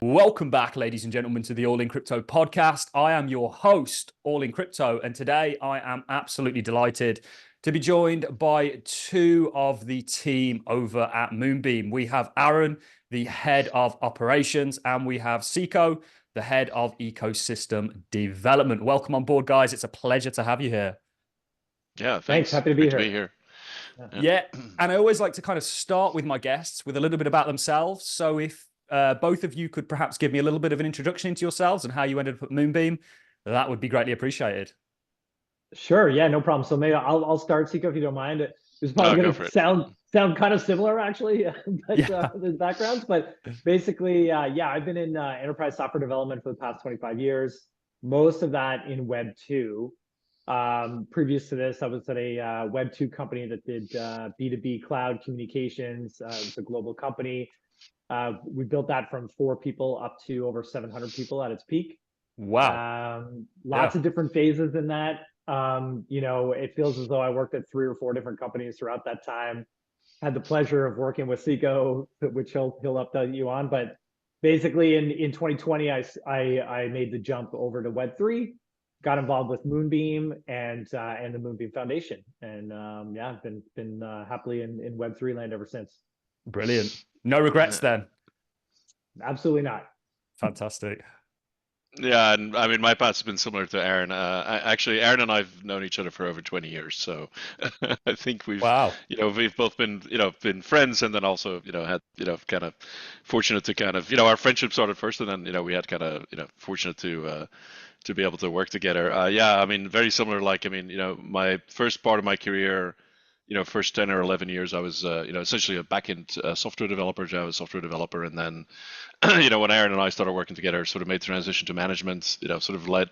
Welcome back, ladies and gentlemen, to the All in Crypto podcast. I am your host, All in Crypto, and today I am absolutely delighted to be joined by two of the team over at Moonbeam. We have Aaron, the head of operations, and we have Seiko, the head of ecosystem development. Welcome on board, guys. It's a pleasure to have you here. Yeah, Thanks. thanks. Happy to be Great here. to be here. Yeah, and I always like to kind of start with my guests with a little bit about themselves. So if both of you could perhaps give me a little bit of an introduction into yourselves and how you ended up at Moonbeam, that would be greatly appreciated. Sure. Yeah, no problem. So maybe I'll start, Seiko, if you don't mind. It's No, probably go going for to it. sound kind of similar, actually, but Yeah. the backgrounds. But basically, yeah, I've been in enterprise software development for the past 25 years. Most of that in Web 2. Previous to this, I was at a Web 2 company that did B2B cloud communications. It was a global company. We built that from 4 people up to over 700 people at its peak. Wow. Lots of different phases in that. It feels as though I worked at 3 or 4 different companies throughout that time. Had the pleasure of working with Seiko, which he'll update you on. But basically, in 2020, I made the jump over to Web3, got involved with Moonbeam and the Moonbeam Foundation, and yeah, been happily in Web3 land ever since. Brilliant. No regrets then. Absolutely not. Fantastic. Yeah, and I mean, my path's been similar to Aaron. Actually, Aaron and I've known each other for over 20 years, so I think Wow. we've both been, been friends, and then also, had, kind of fortunate to kind of, our friendship started first, and then, we had kind of, fortunate to be able to work together. Yeah, I mean, very similar. Like, I mean, my first part of my career, first 10 or 11 years, I was, essentially a back-end software developer, Java software developer. And then, when Aaron and I started working together, sort of made the transition to management, sort of led,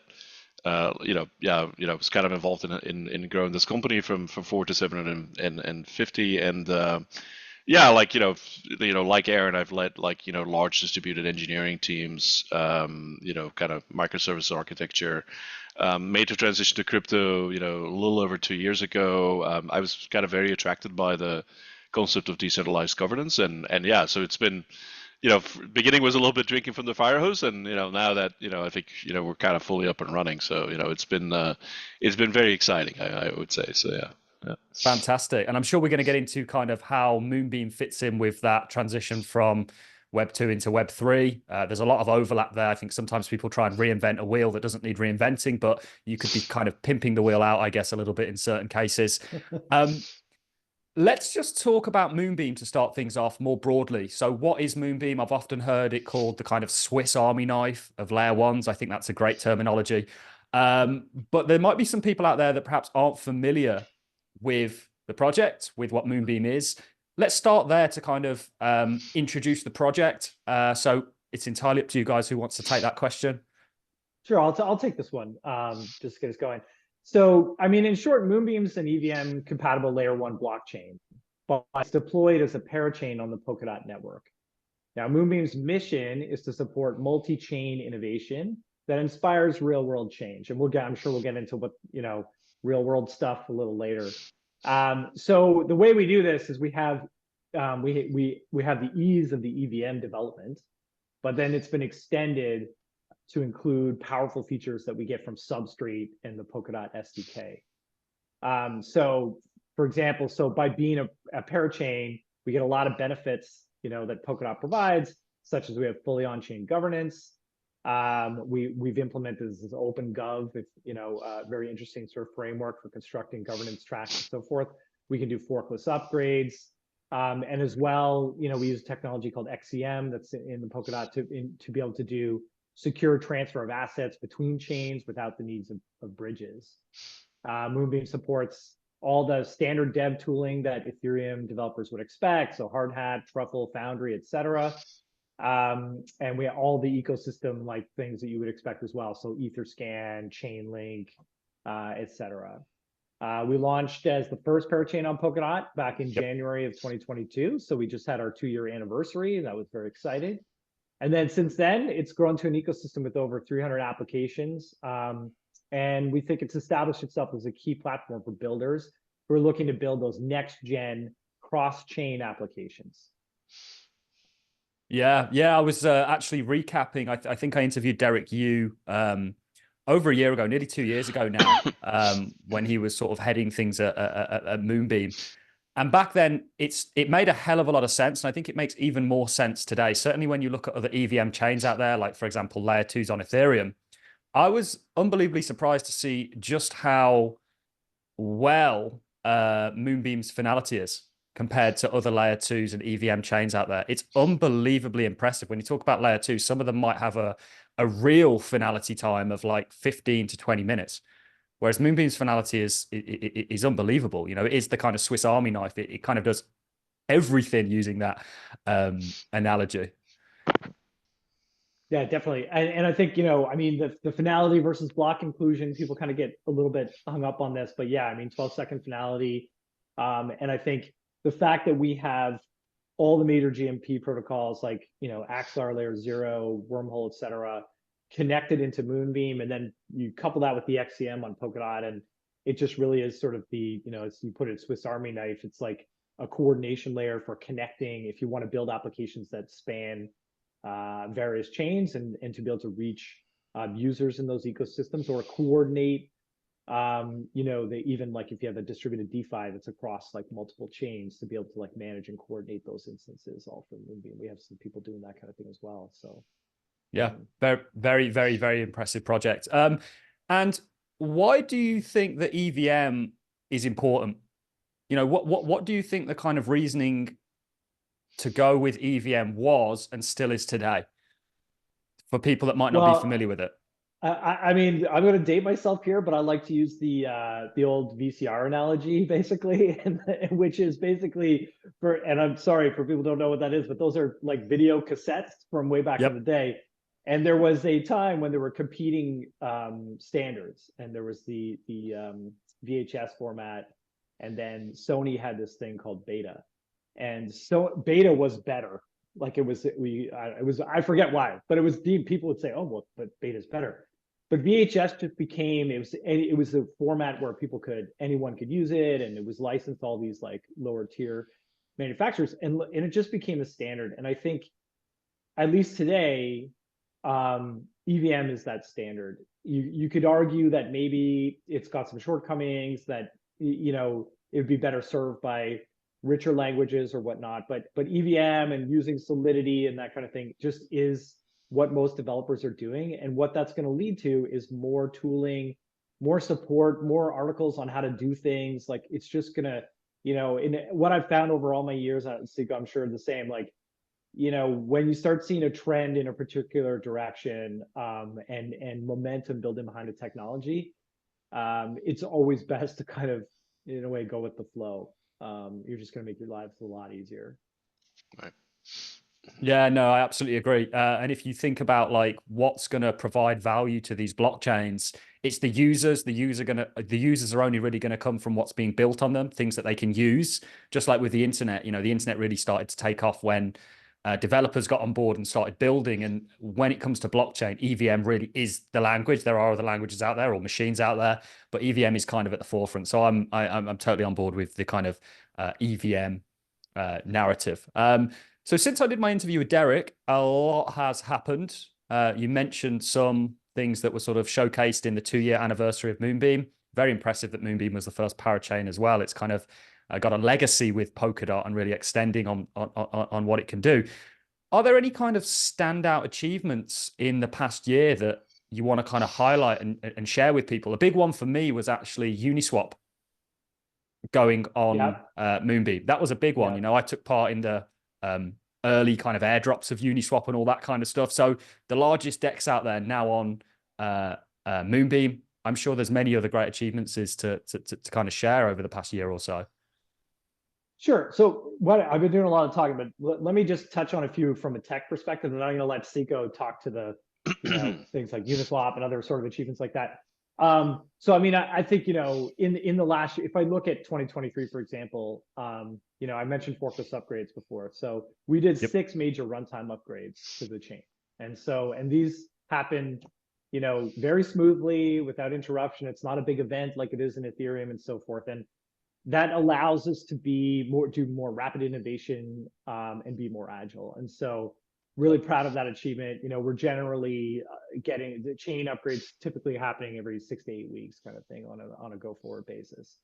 was kind of involved in growing this company from 4 to 750. And, yeah, like, like Aaron, I've led like, large distributed engineering teams, kind of microservice architecture, made the transition to crypto, a little over 2 years ago. I was kind of very attracted by the concept of decentralized governance. And yeah, so it's been, beginning was a little bit drinking from the fire hose. And, now that, I think, we're kind of fully up and running. So, it's been very exciting, I would say. So, yeah. Yeah. Fantastic. And I'm sure we're going to get into kind of how Moonbeam fits in with that transition from Web 2 into Web 3. There's a lot of overlap there. I think sometimes people try and reinvent a wheel that doesn't need reinventing, but you could be kind of pimping the wheel out, I guess, a little bit in certain cases. Let's just talk about Moonbeam to start things off more broadly. So what is Moonbeam? I've often heard it called the kind of Swiss Army knife of layer ones. I think that's a great terminology. But there might be some people out there that perhaps aren't familiar with the project, with what Moonbeam is. Let's start there to kind of introduce the project. So it's entirely up to you guys who wants to take that question. Sure, I'll take this one, just to get us going. So, I mean, in short, Moonbeam's an EVM compatible layer 1 blockchain, but it's deployed as a parachain on the Polkadot network. Now, Moonbeam's mission is to support multi-chain innovation that inspires real-world change. And I'm sure we'll get into what, real-world stuff a little later. So the way we do this is we have the ease of the EVM development, but then it's been extended to include powerful features that we get from Substrate and the Polkadot SDK. So, for example, by being a parachain, we get a lot of benefits, that Polkadot provides, such as we have fully on-chain governance. We've implemented this OpenGov, very interesting sort of framework for constructing governance tracks and so forth. We can do forkless upgrades. And as well, we use technology called XCM that's in the Polkadot to be able to do secure transfer of assets between chains without the needs of bridges. Moonbeam supports all the standard dev tooling that Ethereum developers would expect, so Hardhat, Truffle, Foundry, etc. And we have all the ecosystem like things that you would expect as well, so Etherscan, Chainlink, etc. We launched as the first parachain on Polkadot back in January of 2022, so we just had our 2-year anniversary, and that was very exciting. And then since then, it's grown to an ecosystem with over 300 applications. And we think it's established itself as a key platform for builders who are looking to build those next-gen cross-chain applications. Yeah. I was actually recapping. I think I interviewed Derek Yu over a year ago, nearly 2 years ago now, when he was sort of heading things at Moonbeam. And back then, it made a hell of a lot of sense, and I think it makes even more sense today. Certainly, when you look at other EVM chains out there, like for example, layer twos on Ethereum, I was unbelievably surprised to see just how well Moonbeam's finality is compared to other layer twos and EVM chains out there. It's unbelievably impressive. When you talk about layer two, some of them might have a real finality time of like 15 to 20 minutes. Whereas Moonbeam's finality is unbelievable. You know, it is the kind of Swiss Army knife. It kind of does everything using that analogy. Yeah, definitely. And I think, I mean, the finality versus block inclusion, people kind of get a little bit hung up on this, but yeah, I mean, 12-second finality. And I think the fact that we have all the major GMP protocols like, Axelar, Layer 0, Wormhole, et cetera, connected into Moonbeam, and then you couple that with the XCM on Polkadot, and it just really is sort of the, as you put it, Swiss Army knife. It's like a coordination layer for connecting if you want to build applications that span various chains and to be able to reach users in those ecosystems, or coordinate, even like if you have a distributed DeFi that's across like multiple chains, to be able to like manage and coordinate those instances all from Moonbeam. We have some people doing that kind of thing as well. So yeah, very, very, very, very impressive project. And why do you think that EVM is important? What do you think the kind of reasoning to go with EVM was and still is today, for people that might not be familiar with it? I mean, I'm going to date myself here, but I like to use the old VCR analogy, basically, which is basically and I'm sorry for people who don't know what that is, but those are like video cassettes from way back in the day. And there was a time when there were competing standards, and there was the VHS format, and then Sony had this thing called Beta, and so Beta was better. Like I forget why, but it was deemed, people would say, oh well, but Beta's better. But VHS just became, it was a format where anyone could use it, and it was licensed to all these like lower tier manufacturers, and it just became a standard. And I think, at least today, EVM is that standard. You could argue that maybe it's got some shortcomings, that it would be better served by richer languages or whatnot, but EVM and using Solidity and that kind of thing just is what most developers are doing. And what that's going to lead to is more tooling, more support, more articles on how to do things. Like, it's just going to, in what I've found over all my years at Seco, I'm sure the same, like, when you start seeing a trend in a particular direction, and momentum building behind a technology, it's always best to kind of, in a way, go with the flow. You're just going to make your lives a lot easier. Right. Yeah, no, I absolutely agree. And if you think about like what's going to provide value to these blockchains, it's the users. The users are only really going to come from what's being built on them, things that they can use. Just like with the internet, the internet really started to take off when developers got on board and started building. And when it comes to blockchain, EVM really is the language. There are other languages out there or machines out there, but EVM is kind of at the forefront. So I'm totally on board with the kind of EVM narrative. So since I did my interview with Derek, a lot has happened. You mentioned some things that were sort of showcased in the 2-year anniversary of Moonbeam. Very impressive that Moonbeam was the first parachain as well. It's kind of got a legacy with Polkadot and really extending on what it can do. Are there any kind of standout achievements in the past year that you want to kind of highlight and share with people? A big one for me was actually Uniswap going on Moonbeam. That was a big one. I took part in the early kind of airdrops of Uniswap and all that kind of stuff. So the largest DEX out there now on Moonbeam. I'm sure there's many other great achievements to kind of share over the past year or so. Sure. So what I've been doing a lot of talking, but let me just touch on a few from a tech perspective, and I'm going to let Seco talk to the things like Uniswap and other sort of achievements like that. So I mean, I think in the last year, if I look at 2023, for example, I mentioned forkless upgrades before. So we did 6 major runtime upgrades to the chain, and these happened very smoothly without interruption. It's not a big event like it is in Ethereum and so forth, and that allows us to do more rapid innovation, and be more agile. And so really proud of that achievement. We're generally getting the chain upgrades typically happening every 6 to 8 weeks kind of thing on a go forward basis.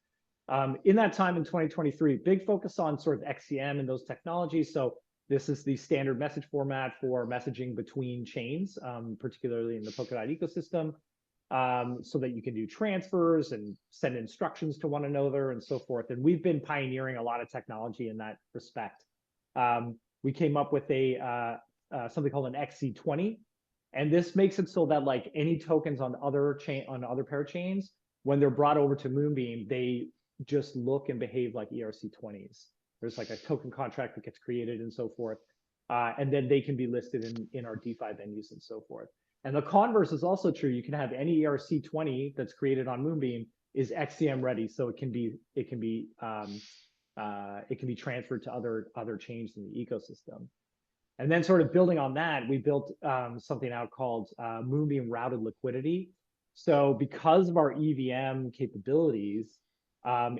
In that time in 2023, big focus on sort of XCM and those technologies. So this is the standard message format for messaging between chains, particularly in the Polkadot ecosystem, so that you can do transfers and send instructions to one another and so forth. And we've been pioneering a lot of technology in that respect. We came up with something called an XC20, and this makes it so that like any tokens on other parachains, when they're brought over to Moonbeam, they just look and behave like ERC20s. There's like a token contract that gets created and so forth. And then they can be listed in our DeFi venues and so forth. And the converse is also true. You can have any ERC20 that's created on Moonbeam is XCM ready, so it can be transferred to other chains in the ecosystem. And then sort of building on that, we built something out called Moonbeam routed liquidity. So because of our EVM capabilities,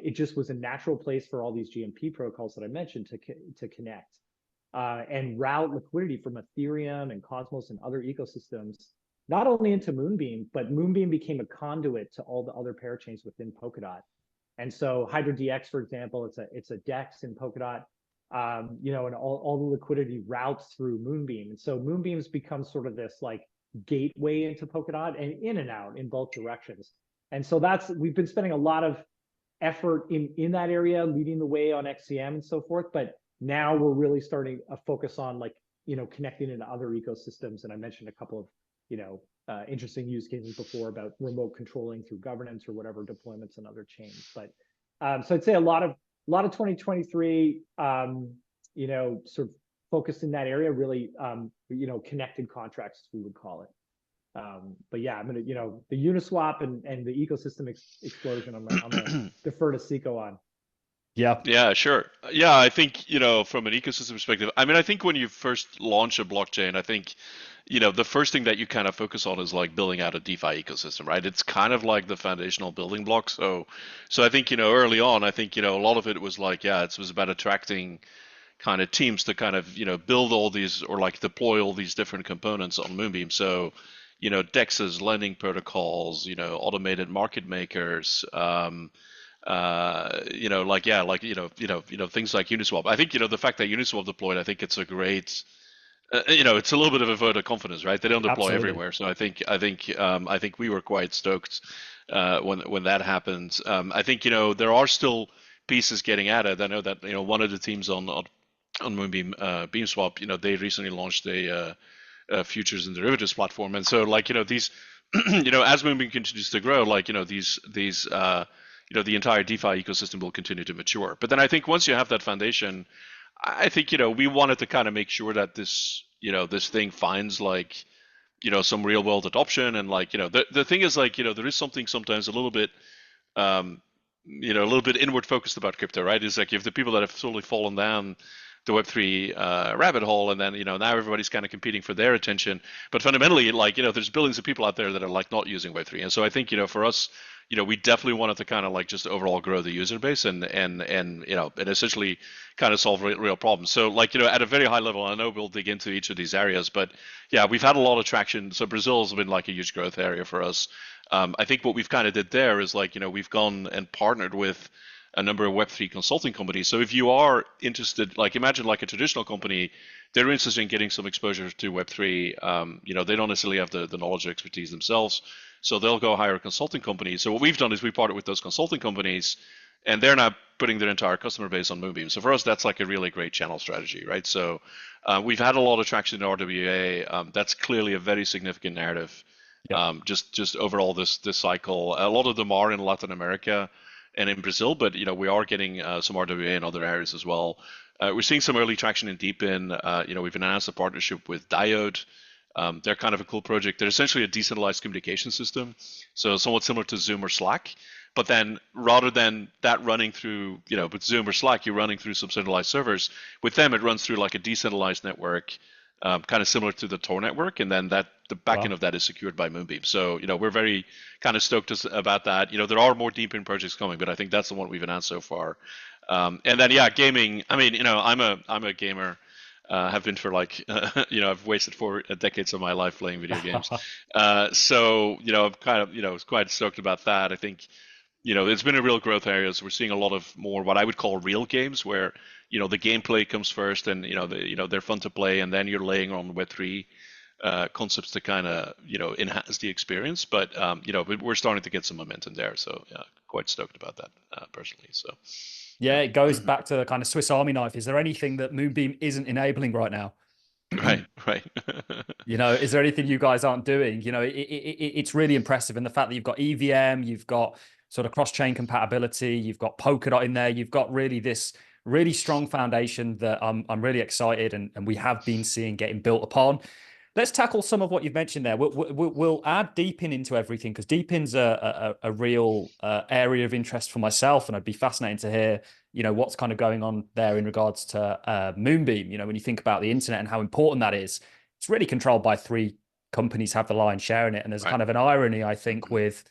it just was a natural place for all these GMP protocols that I mentioned to connect and route liquidity from Ethereum and Cosmos and other ecosystems, not only into Moonbeam, but Moonbeam became a conduit to all the other parachains within Polkadot. And so HydraDX, for example, it's a DEX in Polkadot, and all the liquidity routes through Moonbeam. And so Moonbeam's become sort of this like gateway into Polkadot and in and out in both directions. And so we've been spending a lot of effort in that area, leading the way on XCM and so forth. But now we're really starting a focus on connecting into other ecosystems. And I mentioned a couple of, interesting use cases before about remote controlling through governance or whatever deployments and other chains. But so I'd say a lot of 2023, sort of focused in that area, really, connected contracts, as we would call it. But yeah, I'm gonna, the Uniswap and the ecosystem explosion, I'm gonna defer to Seiko on. Yeah, sure. Yeah, I think, from an ecosystem perspective, I mean, I think when you first launch a blockchain, I think, the first thing that you kind of focus on is like building out a DeFi ecosystem, right? It's kind of like the foundational building block. So I think, early on, I think, a lot of it was like, it was about attracting kind of teams to kind of, build all these or like deploy all these different components on Moonbeam. So, DEXs, lending protocols, automated market makers, things like Uniswap. I think the fact that Uniswap deployed, I think it's a great, it's a little bit of a vote of confidence, right? They don't deploy everywhere, so I think we were quite stoked when that happened. I think there are still pieces getting added. I know that one of the teams on Moonbeam BeamSwap, they recently launched a futures and derivatives platform, and so these, as Moonbeam continues to grow, these the entire DeFi ecosystem will continue to mature. But then I think once you have that foundation, I think we wanted to kind of make sure that this this thing finds some real world adoption, and the thing is there is something sometimes a little bit a little bit inward focused about crypto, right? It's like you have the people that have totally fallen down the Web3 rabbit hole, and then now everybody's kind of competing for their attention. But fundamentally, there's billions of people out there that are not using Web3, and so I think for us, we definitely wanted to kind of just overall grow the user base and essentially kind of solve real problems. So at a very high level, I know we'll dig into each of these areas, but yeah, we've had a lot of traction. So Brazil has been a huge growth area for us. I think what we've kind of did there is we've gone and partnered with a number of Web3 consulting companies. So if you are interested, imagine a traditional company, they're interested in getting some exposure to Web3. They don't necessarily have the knowledge or expertise themselves, so they'll go hire a consulting company. So what we've done is we partnered with those consulting companies, and they're now putting their entire customer base on Moonbeam. So for us, that's a really great channel strategy, right? So we've had a lot of traction in RWA. That's clearly a very significant narrative. Just overall this cycle. A lot of them are in Latin America and in Brazil, but we are getting some RWA in other areas as well. We're seeing some early traction in Deepin. We've announced a partnership with Diode. They're kind of a cool project. They're essentially a decentralized communication system, so somewhat similar to Zoom or Slack. But then rather than that running through, with Zoom or Slack, you're running through some centralized servers. With them, it runs through a decentralized network, kind of similar to the Tor network, and then the backend of that is secured by Moonbeam. So we're very kind of stoked about that. There are more Deepin projects coming, but I think that's the one we've announced so far. And then gaming. I mean, I'm a gamer. Have been for like, I've wasted 4 decades of my life playing video games. So, I'm kind of, quite stoked about that. I think, it's been a real growth area. So we're seeing a lot of more what I would call real games where, the gameplay comes first and, they're fun to play, and then you're laying on Web3 concepts to kind of, enhance the experience. But, we're starting to get some momentum there. So, yeah, quite stoked about that personally. So. Yeah, it goes back to the kind of Swiss Army knife. Is there anything that Moonbeam isn't enabling right now? Right, right. Is there anything you guys aren't doing? It's really impressive. And the fact that you've got EVM, you've got sort of cross-chain compatibility, you've got Polkadot in there, you've got really this really strong foundation that I'm really excited and we have been seeing getting built upon. Let's tackle some of what you've mentioned there. We'll add Deepin into everything because Deepin's a real area of interest for myself, and I'd be fascinated to hear, what's kind of going on there in regards to Moonbeam. When you think about the internet and how important that is, it's really controlled by 3 companies have the lion's share in it, and there's kind of an irony, I think, with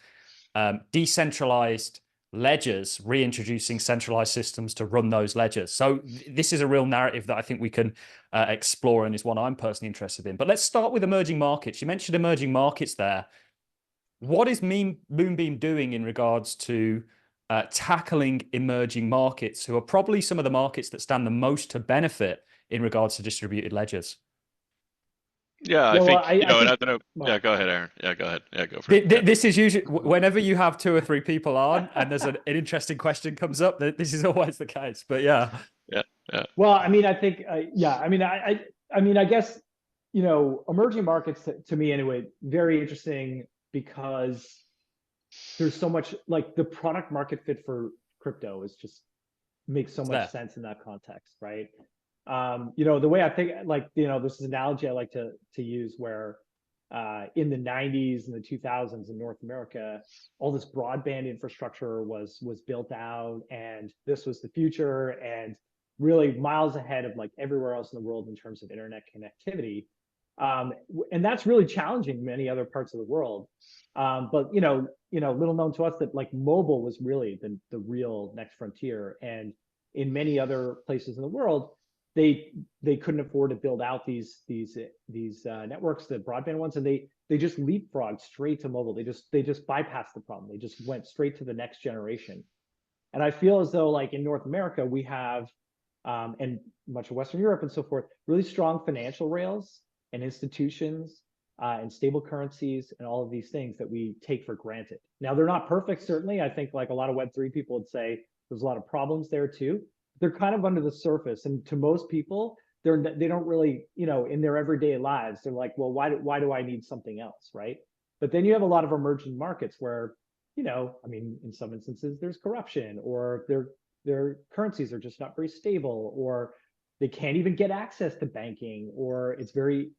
decentralized ledgers reintroducing centralized systems to run those ledgers. So this is a real narrative that I think we can explore and is one I'm personally interested in. But let's start with emerging markets. You mentioned emerging markets there. What is Moonbeam doing in regards to tackling emerging markets, who are probably some of the markets that stand the most to benefit in regards to distributed ledgers? Yeah, I think, and I don't know. Yeah, go ahead, Aaron. Yeah, go ahead. Yeah, go for it. This is usually whenever you have 2 or 3 people on and there's an interesting question comes up, this is always the case. But yeah. Yeah. Well, I mean, I think, I guess, emerging markets to me anyway, very interesting because there's so much, like, the product market fit for crypto is just makes so much sense in that context, right? The way I think, like, this is an analogy I like to use where in the 90s and the 2000s in North America, all this broadband infrastructure was built out, and this was the future, and really miles ahead of like everywhere else in the world in terms of internet connectivity. And that's really challenging many other parts of the world. But little known to us that like mobile was really the real next frontier, and in many other places in the world, they couldn't afford to build out these networks, the broadband ones, and they just leapfrogged straight to mobile. They just bypassed the problem. They just went straight to the next generation. And I feel as though, like, in North America, we have and much of Western Europe and so forth, really strong financial rails and institutions and stable currencies and all of these things that we take for granted. Now, they're not perfect, certainly. I think, like, a lot of Web3 people would say there's a lot of problems there too. They're kind of under the surface, and to most people, they don't really, in their everyday lives, they're like, well, why do I need something else, right? But then you have a lot of emerging markets where, in some instances there's corruption, or their currencies are just not very stable, or they can't even get access to banking, or it's very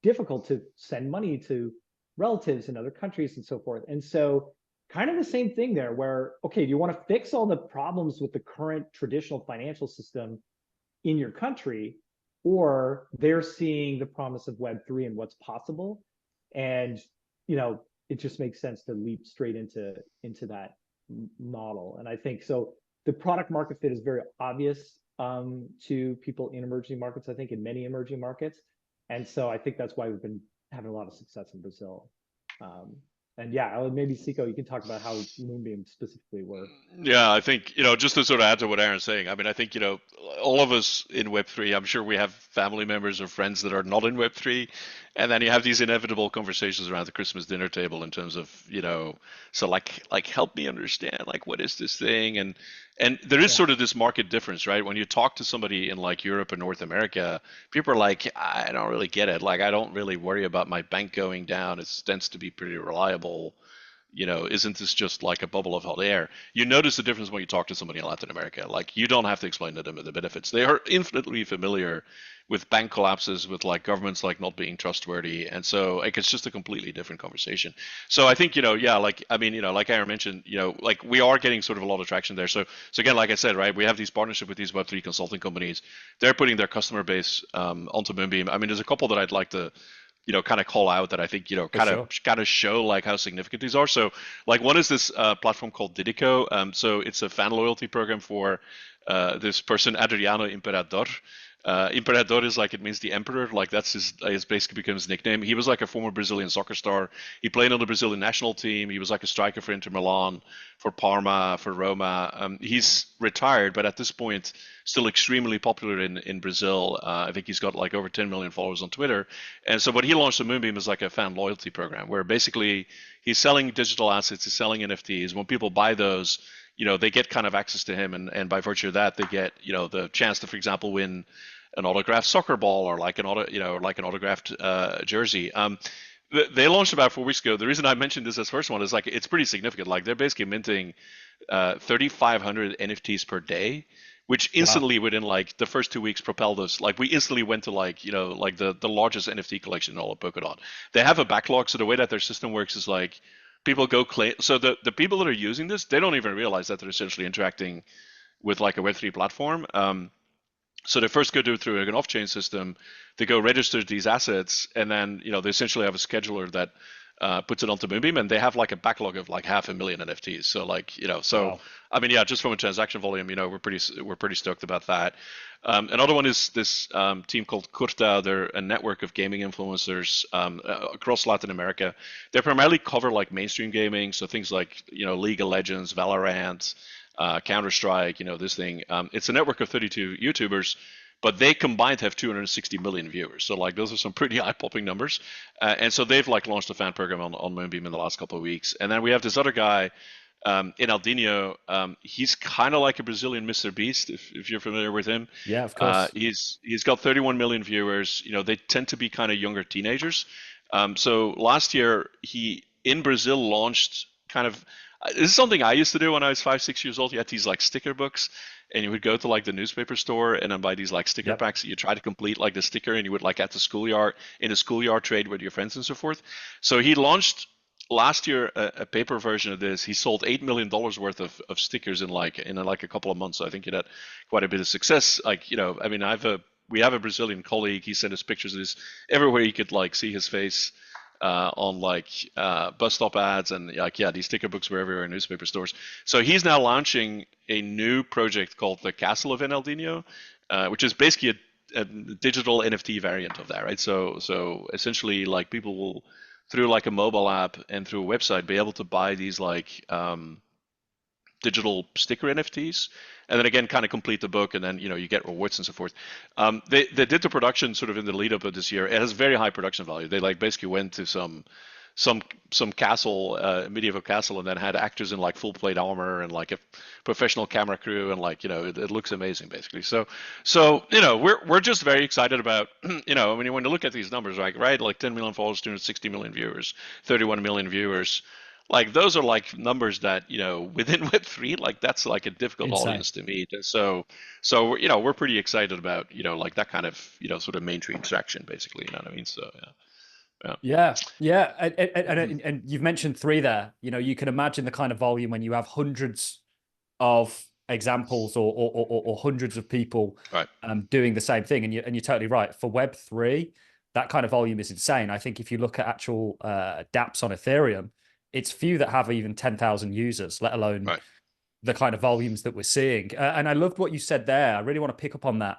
difficult to send money to relatives in other countries and so forth. And so kind of the same thing there, where, okay, do you want to fix all the problems with the current traditional financial system in your country, or they're seeing the promise of Web3 and what's possible, and it just makes sense to leap straight into that model. And I think so the product market fit is very obvious to people in emerging markets, I think, in many emerging markets. And so I think that's why we've been having a lot of success in Brazil. And yeah, maybe Siko, you can talk about how Moonbeam specifically works. Yeah, I think, just to sort of add to what Aaron's saying, I mean, I think, all of us in Web3, I'm sure we have family members or friends that are not in Web3. And then you have these inevitable conversations around the Christmas dinner table in terms of, so like help me understand, like, what is this thing? And there is sort of this market difference, right? When you talk to somebody in like Europe or North America, people are like, I don't really get it. Like, I don't really worry about my bank going down. It tends to be pretty reliable. Isn't this just like a bubble of hot air? You notice the difference when you talk to somebody in Latin America. Like, you don't have to explain to them the benefits. They are infinitely familiar with bank collapses, with like governments like not being trustworthy, and so like it's just a completely different conversation. So I think like Aaron mentioned, like we are getting sort of a lot of traction there. So again, like I said, right, we have these partnerships with these Web3 consulting companies. They're putting their customer base onto Moonbeam. I mean, there's a couple that I'd like to kind of call out that I think, kind of show like how significant these are. So like one is this platform called Didico. So it's a fan loyalty program for this person, Adriano Imperador. Imperador is like, it means the emperor. Like that's his basically become his nickname. He was like a former Brazilian soccer star. He played on the Brazilian national team. He was like a striker for Inter Milan, for Parma, for Roma. He's retired, but at this point, still extremely popular in Brazil. I think he's got like over 10 million followers on Twitter. And so what he launched on Moonbeam is like a fan loyalty program where basically he's selling digital assets, he's selling NFTs. When people buy those, they get kind of access to him, and by virtue of that, they get, the chance to, for example, win an autographed soccer ball or like an autographed jersey. They launched about 4 weeks ago. The reason I mentioned this as first one is like it's pretty significant. Like they're basically minting 3,500 NFTs per day, which instantly within like the first 2 weeks propelled us. Like we instantly went to like like the largest NFT collection in all of Polkadot. They have a backlog, so the way that their system works is like people go claim. So the people that are using this, they don't even realize that they're essentially interacting with like a Web3 platform. So they first go through an off-chain system. They go register these assets, and then they essentially have a scheduler that puts it onto Moonbeam, and they have like a backlog of like 500,000 NFTs. So like I mean, yeah, just from a transaction volume, we're pretty stoked about that. Another one is this team called Curta. They're a network of gaming influencers across Latin America. They primarily cover like mainstream gaming, so things like League of Legends, Valorant, Counter-Strike, this thing. It's a network of 32 YouTubers, but they combined have 260 million viewers. So like those are some pretty eye-popping numbers. And so they've like launched a fan program on Moonbeam in the last couple of weeks. And then we have this other guy in Aldinho. He's kind of like a Brazilian Mr. Beast, if you're familiar with him. Yeah, of course. He's got 31 million viewers. They tend to be kind of younger teenagers. So last year he in Brazil launched kind of. This is something I used to do when I was 5, 6 years old. You had these like sticker books, and you would go to like the newspaper store and then buy these like sticker packs that you try to complete like the sticker, and you would like at the schoolyard trade with your friends and so forth. So he launched last year a paper version of this. He sold $8 million worth of stickers in like a couple of months. So I think it had quite a bit of success. Like I mean, we have a Brazilian colleague. He sent us pictures of this everywhere. You could like see his face. On like bus stop ads, and like these sticker books were everywhere in newspaper stores. So he's now launching a new project called the Castle of Enaldinho, which is basically a digital NFT variant of that, right? So essentially, like people will through like a mobile app and through a website be able to buy these like digital sticker NFTs, and then again kind of complete the book, and then you get rewards and so forth. They did the production sort of in the lead up of this year. It has very high production value. They like basically went to some castle, medieval castle, and then had actors in like full plate armor and like a professional camera crew, and like it looks amazing basically. So we're just very excited about I mean when you look at these numbers, like 10 million followers, 260 million viewers, 31 million viewers. Like those are like numbers that within Web3, like that's like a difficult audience to meet. And so we're pretty excited about like that kind of sort of mainstream traction, basically. You know what I mean? So yeah. And you've mentioned 3 there. You can imagine the kind of volume when you have hundreds of examples or hundreds of people doing the same thing. And you're totally right. For Web3, that kind of volume is insane. I think if you look at actual dApps on Ethereum, it's few that have even 10,000 users, let alone the kind of volumes that we're seeing. And I loved what you said there. I really want to pick up on that.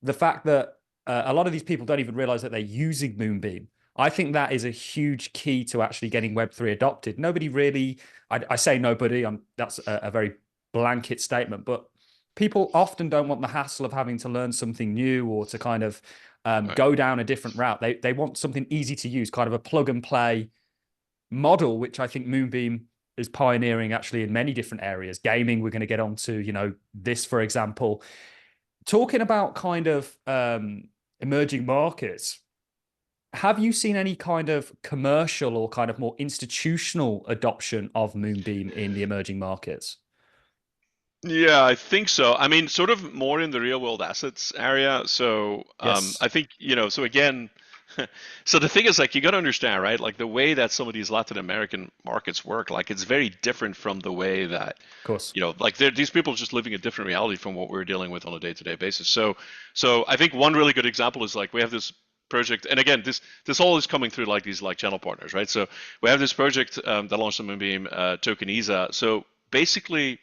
The fact that a lot of these people don't even realize that they're using Moonbeam. I think that is a huge key to actually getting Web3 adopted. Nobody really, I say nobody, that's a very blanket statement, but people often don't want the hassle of having to learn something new or to kind of go down a different route. They want something easy to use, kind of a plug and play model, which I think Moonbeam is pioneering actually in many different areas. Gaming, we're going to get onto, this, for example. Talking about kind of emerging markets, have you seen any kind of commercial or kind of more institutional adoption of Moonbeam in the emerging markets? Yeah, I think so. I mean, sort of more in the real world assets area. So I think, so again, so the thing is, like, you got to understand, right? Like the way that some of these Latin American markets work, like it's very different from the way that, of course, like these people are just living a different reality from what we're dealing with on a day-to-day basis. So I think one really good example is like we have this project, and again, this all is coming through like these like channel partners, right? So we have this project that launched on Moonbeam, Tokeniza. So basically,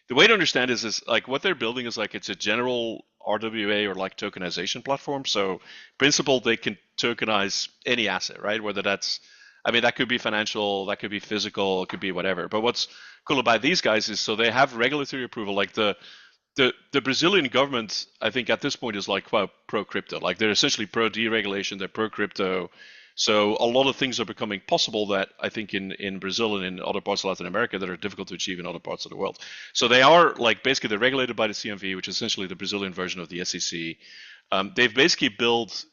the way to understand is like what they're building is like it's a general RWA or like tokenization platform. So, in principle, they can tokenize any asset, right? Whether that's, I mean, that could be financial, that could be physical, it could be whatever. But what's cool about these guys is so they have regulatory approval. Like the Brazilian government, I think at this point is like quite pro crypto. Like they're essentially pro deregulation, they're pro crypto. So a lot of things are becoming possible that I think in Brazil and in other parts of Latin America that are difficult to achieve in other parts of the world. So they are like basically they're regulated by the CMV, which is essentially the Brazilian version of the SEC. They've basically built,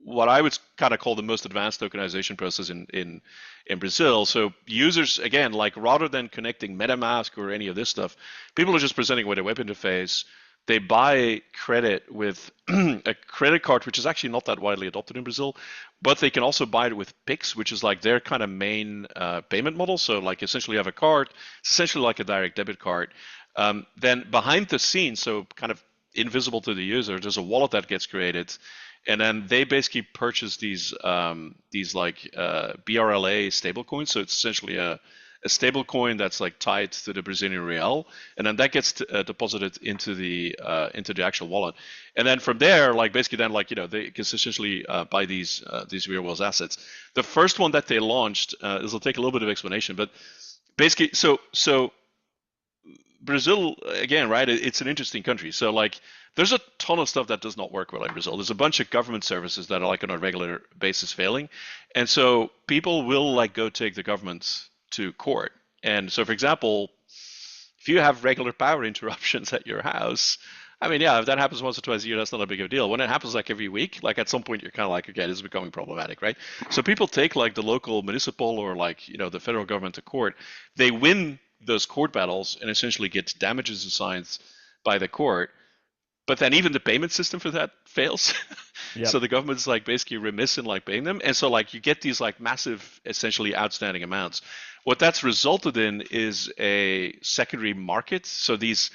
what I would kind of call the most advanced tokenization process in Brazil. So users, again, like rather than connecting MetaMask or any of this stuff, people are just presenting with a web interface. They buy credit with a credit card, which is actually not that widely adopted in Brazil, but they can also buy it with Pix, which is like their kind of main payment model. So like essentially you have a card, it's essentially like a direct debit card. Then behind the scenes, so kind of invisible to the user, there's a wallet that gets created. And then they basically purchase these like BRLA stablecoins. So it's essentially a stablecoin that's like tied to the Brazilian real, and then that gets deposited into the actual wallet. And then from there, like basically then like they can essentially buy these real world assets. The first one that they launched, this will take a little bit of explanation, but basically so Brazil again, right? It's an interesting country. So like there's a ton of stuff that does not work well in Brazil. There's a bunch of government services that are like on a regular basis failing. And so people will like go take the government to court. And so for example, if you have regular power interruptions at your house, I mean, yeah, if that happens once or twice a year, that's not a big of a deal. When it happens like every week, like at some point you're kind of like, okay, this is becoming problematic, right? So people take like the local municipal or like, the federal government to court. They win those court battles and essentially get damages assigned by the court. But then even the payment system for that fails. Yep. So the government's like basically remiss in like paying them. And so like you get these like massive, essentially outstanding amounts. What that's resulted in is a secondary market. So these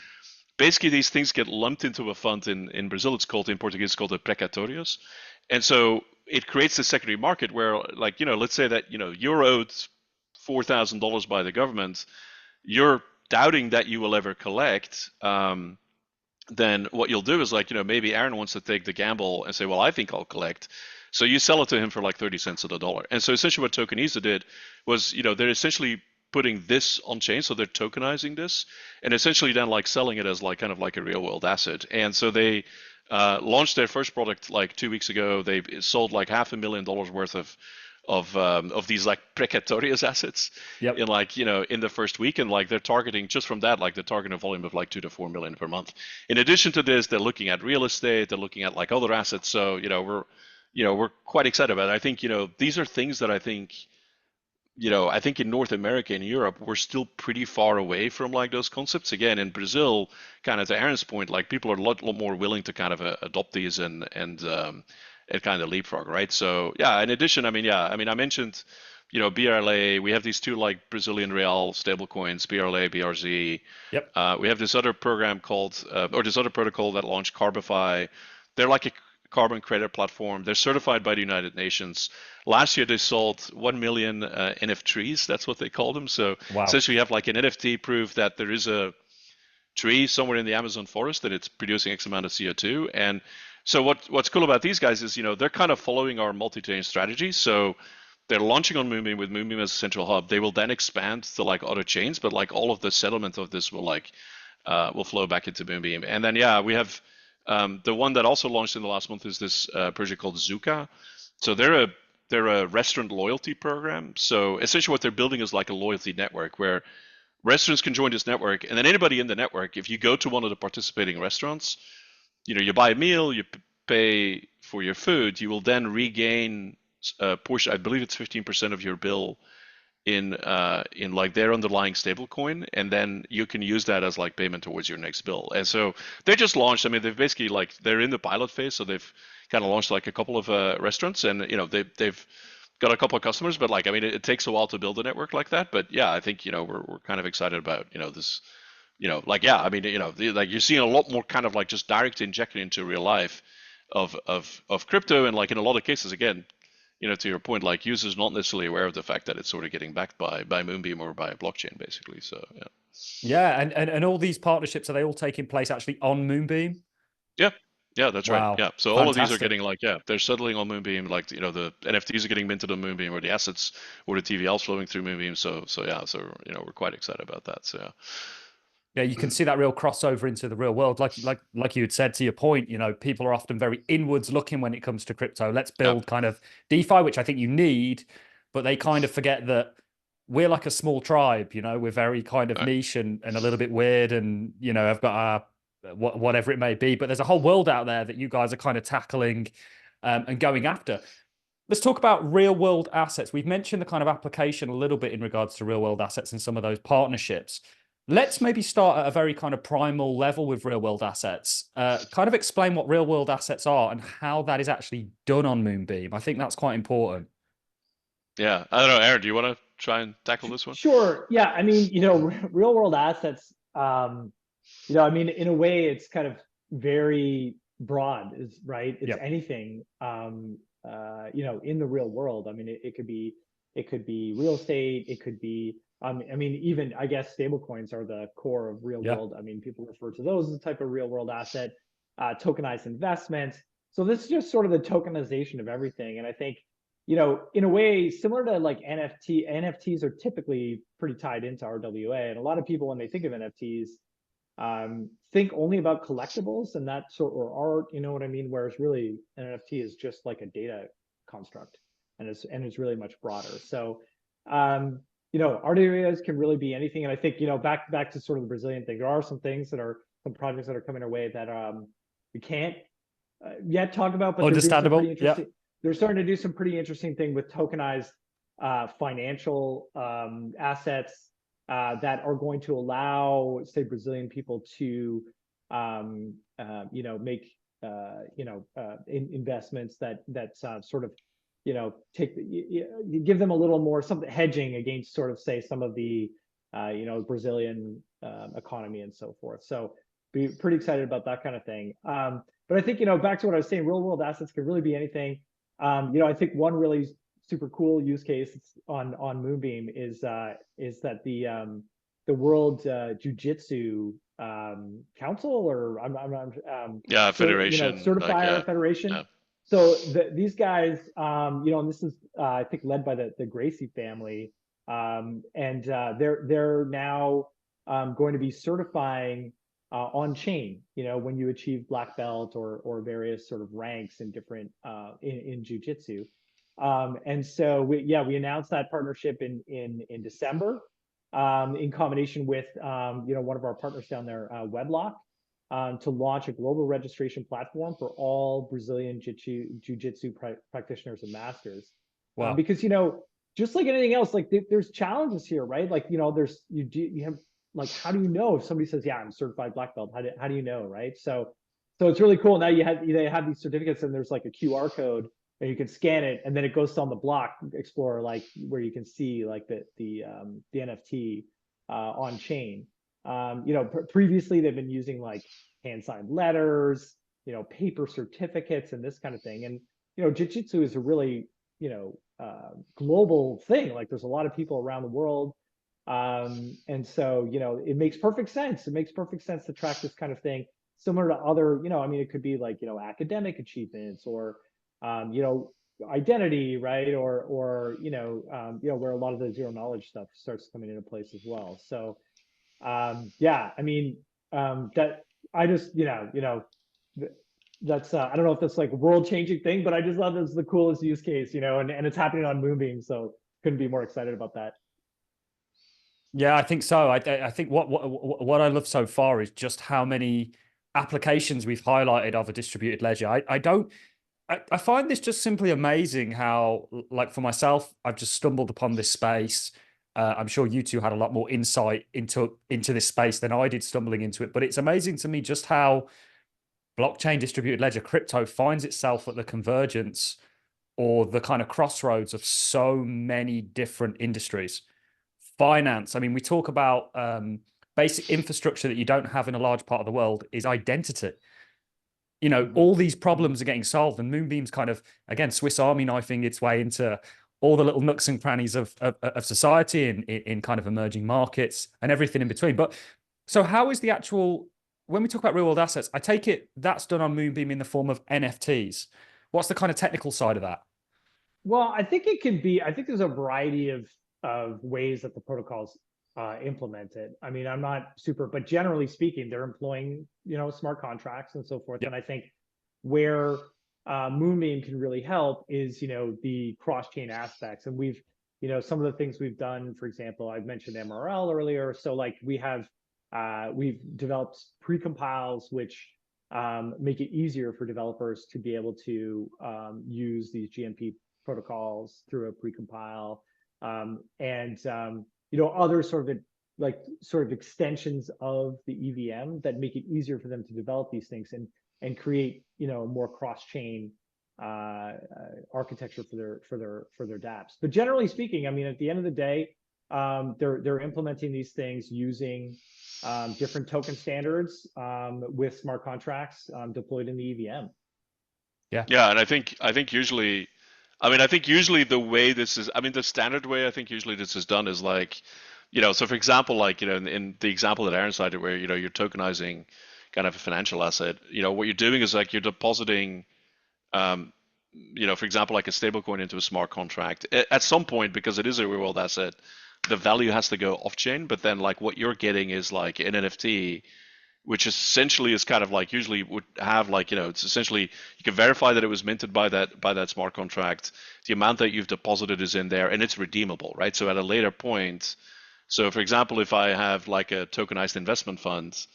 things get lumped into a fund in Brazil. In Portuguese, it's called a precatórios. And so it creates a secondary market where like, let's say that, you're owed $4,000 by the government. You're doubting that you will ever collect. Then what you'll do is like, maybe Aaron wants to take the gamble and say, well, I think I'll collect. So you sell it to him for like 30 cents of the dollar. And so essentially what Tokeniza did was, they're essentially putting this on chain. So they're tokenizing this and essentially then like selling it as like kind of like a real world asset. And so they launched their first product like 2 weeks ago. They sold like $500,000 worth of these like precatórios assets. Yep. In like in the first week, and like they're targeting just from that like they're targeting a volume of like 2 to 4 million per month. In addition to this, they're looking at real estate, they're looking at like other assets. So we're quite excited about it. I think these are things that I think in North America and Europe we're still pretty far away from like those concepts. Again, in Brazil, kind of to Aaron's point, like people are a lot more willing to kind of adopt these and kind of leapfrog, right? So yeah, in addition, I mentioned, BRLA, we have these two like Brazilian real stable coins, BRLA, BRZ. Yep. We have this other program called, or this other protocol that launched Carbify. They're like a carbon credit platform. They're certified by the United Nations. Last year they sold 1 million NFTs, that's what they call them. So wow. Essentially you have like an NFT proof that there is a tree somewhere in the Amazon forest that it's producing X amount of CO2. And so what's cool about these guys is, they're kind of following our multi-chain strategy. So they're launching on Moonbeam with Moonbeam as a central hub. They will then expand to like other chains, but like all of the settlement of this will flow back into Moonbeam. And then, yeah, we have the one that also launched in the last month is this project called Zuka. So they're a restaurant loyalty program. So essentially what they're building is like a loyalty network where restaurants can join this network. And then anybody in the network, if you go to one of the participating restaurants, you buy a meal, you pay for your food, you will then regain a portion, I believe it's 15% of your bill in like their underlying stable coin, and then you can use that as like payment towards your next bill. And so they just launched, they've basically like, they're in the pilot phase, so they've kind of launched like a couple of restaurants, and they've got a couple of customers, but like, it takes a while to build a network like that. But yeah, I think, we're kind of excited about, this. Like, yeah, like you're seeing a lot more kind of like just direct injection into real life of crypto. And like in a lot of cases, again, to your point, like users not necessarily aware of the fact that it's sort of getting backed by Moonbeam or by a blockchain, basically. So, yeah. Yeah. And all these partnerships, are they all taking place actually on Moonbeam? Yeah, yeah, that's right. Wow, Yeah, so all of these are fantastic. getting like, yeah, they're settling on Moonbeam. Like, the NFTs are getting minted on Moonbeam, or the assets or the TVLs flowing through Moonbeam. So yeah, so we're quite excited about that. So Yeah, you can yeah. see that real crossover into the real world. Like you had said, to your point, people are often very inwards looking when it comes to crypto. Let's Yeah, build kind of DeFi, which I think you need, but they kind of forget that we're like a small tribe, we're very kind of right. niche and a little bit weird, and I've got our whatever it may be. But there's a whole world out there that you guys are kind of tackling and going after. Let's talk about real world assets. We've mentioned the kind of application a little bit in regards to real world assets and some of those partnerships. Let's maybe start at a very kind of primal level with real world assets. Kind of explain what real world assets are and how that is actually done on Moonbeam. I think that's quite important. Yeah, I don't know, Aaron, do you want to try and tackle this one? Sure. Yeah. I mean, real world assets, I mean, in a way, it's kind of very broad, is right. It's Yep. anything, in the real world. I mean, it could be real estate. It could be, I mean, even I guess stable coins are the core of real Yeah. world. I mean, people refer to those as a type of real world asset, tokenized investments. So this is just sort of the tokenization of everything. And I think, in a way, similar to like NFTs are typically pretty tied into RWA. And a lot of people, when they think of NFTs, think only about collectibles and that sort, or art, you know what I mean? Whereas really an NFT is just like a data construct, and it's really much broader. So, RWAs can really be anything. And I think, back to sort of the Brazilian thing, there are some projects that are coming our way that we can't yet talk about, but they're doing some pretty Understandable. Yeah. interesting. They're starting to do some pretty interesting thing with tokenized financial assets that are going to allow, say, Brazilian people to, make, investments that sort of, give them a little more something hedging against sort of, say, some of the, Brazilian economy and so forth. So be pretty excited about that kind of thing. But I think, back to what I was saying, real world assets can really be anything. I think one really super cool use case on Moonbeam is that the World Jiu-Jitsu Council, or Yeah, Federation, like, certifier yeah, federation. yeah. So these guys, and this is I think led by the Gracie family, and they're now going to be certifying on chain, when you achieve black belt or various sort of ranks in different in jiu-jitsu. And so we announced that partnership in December, in combination with one of our partners down there, Weblock, to launch a global registration platform for all Brazilian jiu-jitsu practitioners and masters. Wow. Because just like anything else, like there's challenges here, right? Like you have, like, how do you know if somebody says, yeah, I'm certified black belt? How do you know, right? So it's really cool. Now they have these certificates, and there's like a QR code, and you can scan it, and then it goes on the block explorer, like where you can see like the NFT on chain. Previously they've been using like hand signed letters, paper certificates, and this kind of thing. And jiu-jitsu is a really global thing. Like there's a lot of people around the world. And so, it makes perfect sense. It makes perfect sense to track this kind of thing, similar to other, I mean, it could be like, academic achievements or, identity, right? Or, where a lot of the zero knowledge stuff starts coming into place as well. So, yeah, I mean, that I just, that's, I don't know if that's like a world changing thing, but I just love this, the coolest use case, and it's happening on Moonbeam. So couldn't be more excited about that. Yeah, I think so. I think what I love so far is just how many applications we've highlighted of a distributed ledger. I find this just simply amazing how, like, for myself, I've just stumbled upon this space. I'm sure you two had a lot more insight into this space than I did stumbling into it. But it's amazing to me just how blockchain, distributed ledger, crypto finds itself at the convergence or the kind of crossroads of so many different industries. Finance. I mean, we talk about basic infrastructure that you don't have in a large part of the world is identity. All these problems are getting solved, and Moonbeam's kind of, again, Swiss Army knifing its way into all the little nooks and crannies of society in kind of emerging markets and everything in between. But so how is the actual when we talk about real world assets, I take it that's done on Moonbeam in the form of NFTs. What's the kind of technical side of that? Well, I think it can be. I think there's a variety of ways that the protocols implement it. I mean, I'm not super, but generally speaking, they're employing smart contracts and so forth. Yep. And I think where Moonbeam can really help is the cross-chain aspects. And we've some of the things we've done. For example, I've mentioned MRL earlier. So like we've developed precompiles which make it easier for developers to be able to use these GMP protocols through a precompile, and other sort of extensions of the EVM that make it easier for them to develop these things and create more cross-chain architecture for their dApps. But generally speaking, I mean, at the end of the day, they're implementing these things using different token standards with smart contracts deployed in the EVM. Yeah, and I think usually, I think usually the way this is, the standard way I think usually this is done is like, so for example, like, in the example that Aaron cited where, you're tokenizing kind of a financial asset, what you're doing is like you're depositing, for example, like a stablecoin into a smart contract. At some point, because it is a real world asset, the value has to go off chain, but then like what you're getting is like an NFT, which essentially is kind of like usually would have like, it's essentially you can verify that it was minted by that smart contract. The amount that you've deposited is in there and it's redeemable, right? So at a later point, so for example, if I have like a tokenized investment fund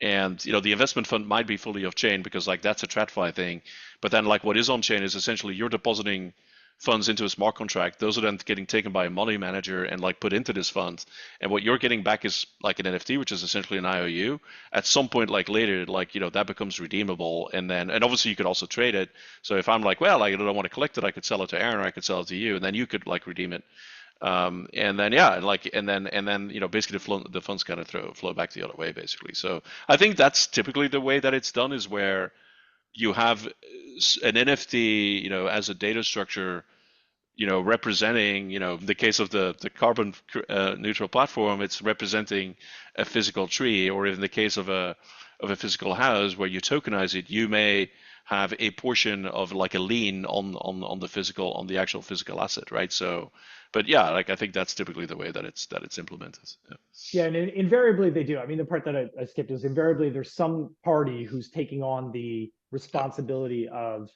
and the investment fund might be fully off chain because like that's a TradFi thing, but then like what is on chain is essentially you're depositing funds into a smart contract. Those are then getting taken by a money manager and like put into this fund. And what you're getting back is like an NFT, which is essentially an IOU. At some point, like later, like, that becomes redeemable. And obviously you could also trade it. So if I'm like, well, I don't want to collect it, I could sell it to Aaron or I could sell it to you. And then you could like redeem it. And then, yeah, like, and then, basically the funds kind of flow back the other way, basically. So I think that's typically the way that it's done is where you have an NFT, as a data structure, representing, the case of the carbon neutral platform, it's representing a physical tree, or in the case of a physical house where you tokenize it, you may have a portion of like a lien on the actual physical asset, right? So, but yeah, like I think that's typically the way that it's implemented. Yeah, and invariably they do. I mean, the part that I skipped is invariably there's some party who's taking on the responsibility of,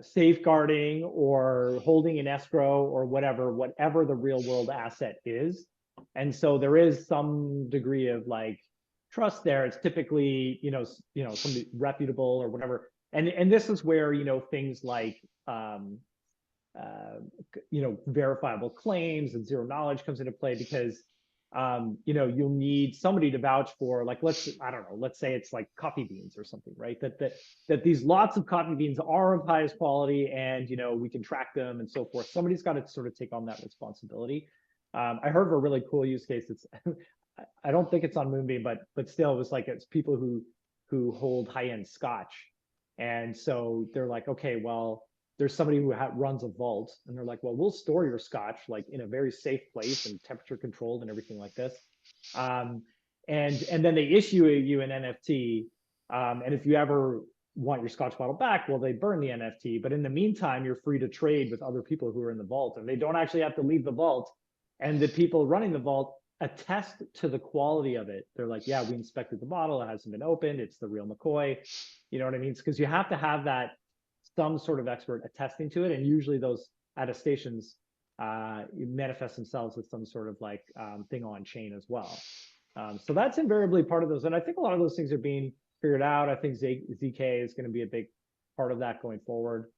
safeguarding or holding an escrow or whatever the real world asset is. And so there is some degree of like trust there. It's typically, somebody reputable or whatever. And this is where, things like, verifiable claims and zero knowledge comes into play because, you'll need somebody to vouch for, like, let's say it's like coffee beans or something, right? That these lots of coffee beans are of highest quality and, we can track them and so forth. Somebody's got to sort of take on that responsibility. I heard of a really cool use case. It's, I don't think it's on Moonbeam, but still it was like, it's people who hold high-end scotch. And so they're like, okay, well, there's somebody who runs a vault and they're like, well, we'll store your scotch like in a very safe place and temperature controlled and everything like this. And then they issue you an NFT. And if you ever want your scotch bottle back, well, they burn the NFT. But in the meantime, you're free to trade with other people who are in the vault and they don't actually have to leave the vault. And the people running the vault attest to the quality of it. They're like, yeah, we inspected the bottle. It hasn't been opened. It's the real McCoy. You know what I mean? Because you have to have that some sort of expert attesting to it, and usually those attestations manifest themselves with some sort of like thing on chain as well. So that's invariably part of those, and I think a lot of those things are being figured out. I think ZK is going to be a big part of that going forward,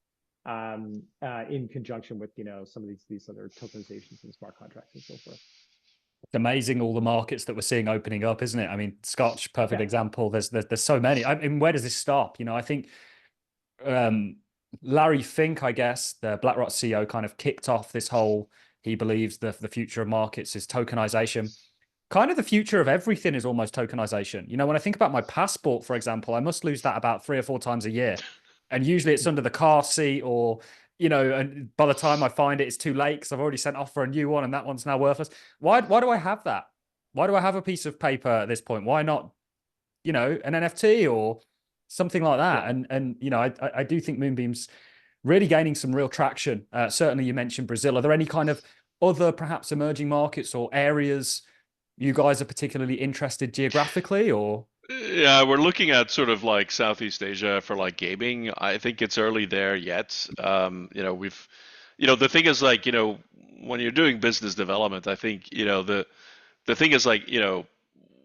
in conjunction with some of these other tokenizations and smart contracts and so forth. It's amazing all the markets that we're seeing opening up, isn't it? I mean, Scotch, perfect example. There's so many. I mean, where does this stop? I think Larry Fink, I guess, the BlackRock CEO, kind of kicked off this whole, he believes the future of markets is tokenization. Kind of the future of everything is almost tokenization. When I think about my passport, for example, I must lose that about 3 or 4 times a year. And usually it's under the car seat or, and by the time I find it, it's too late because I've already sent off for a new one and that one's now worthless. Why do I have that? Why do I have a piece of paper at this point? Why not, an NFT or something like that? Yeah. And I do think Moonbeam's really gaining some real traction. Certainly, you mentioned Brazil. Are there any kind of other perhaps emerging markets or areas you guys are particularly interested geographically, or? Yeah, we're looking at sort of like Southeast Asia for like gaming. I think it's early there yet. The thing is like, when you're doing business development, I think, the thing is like,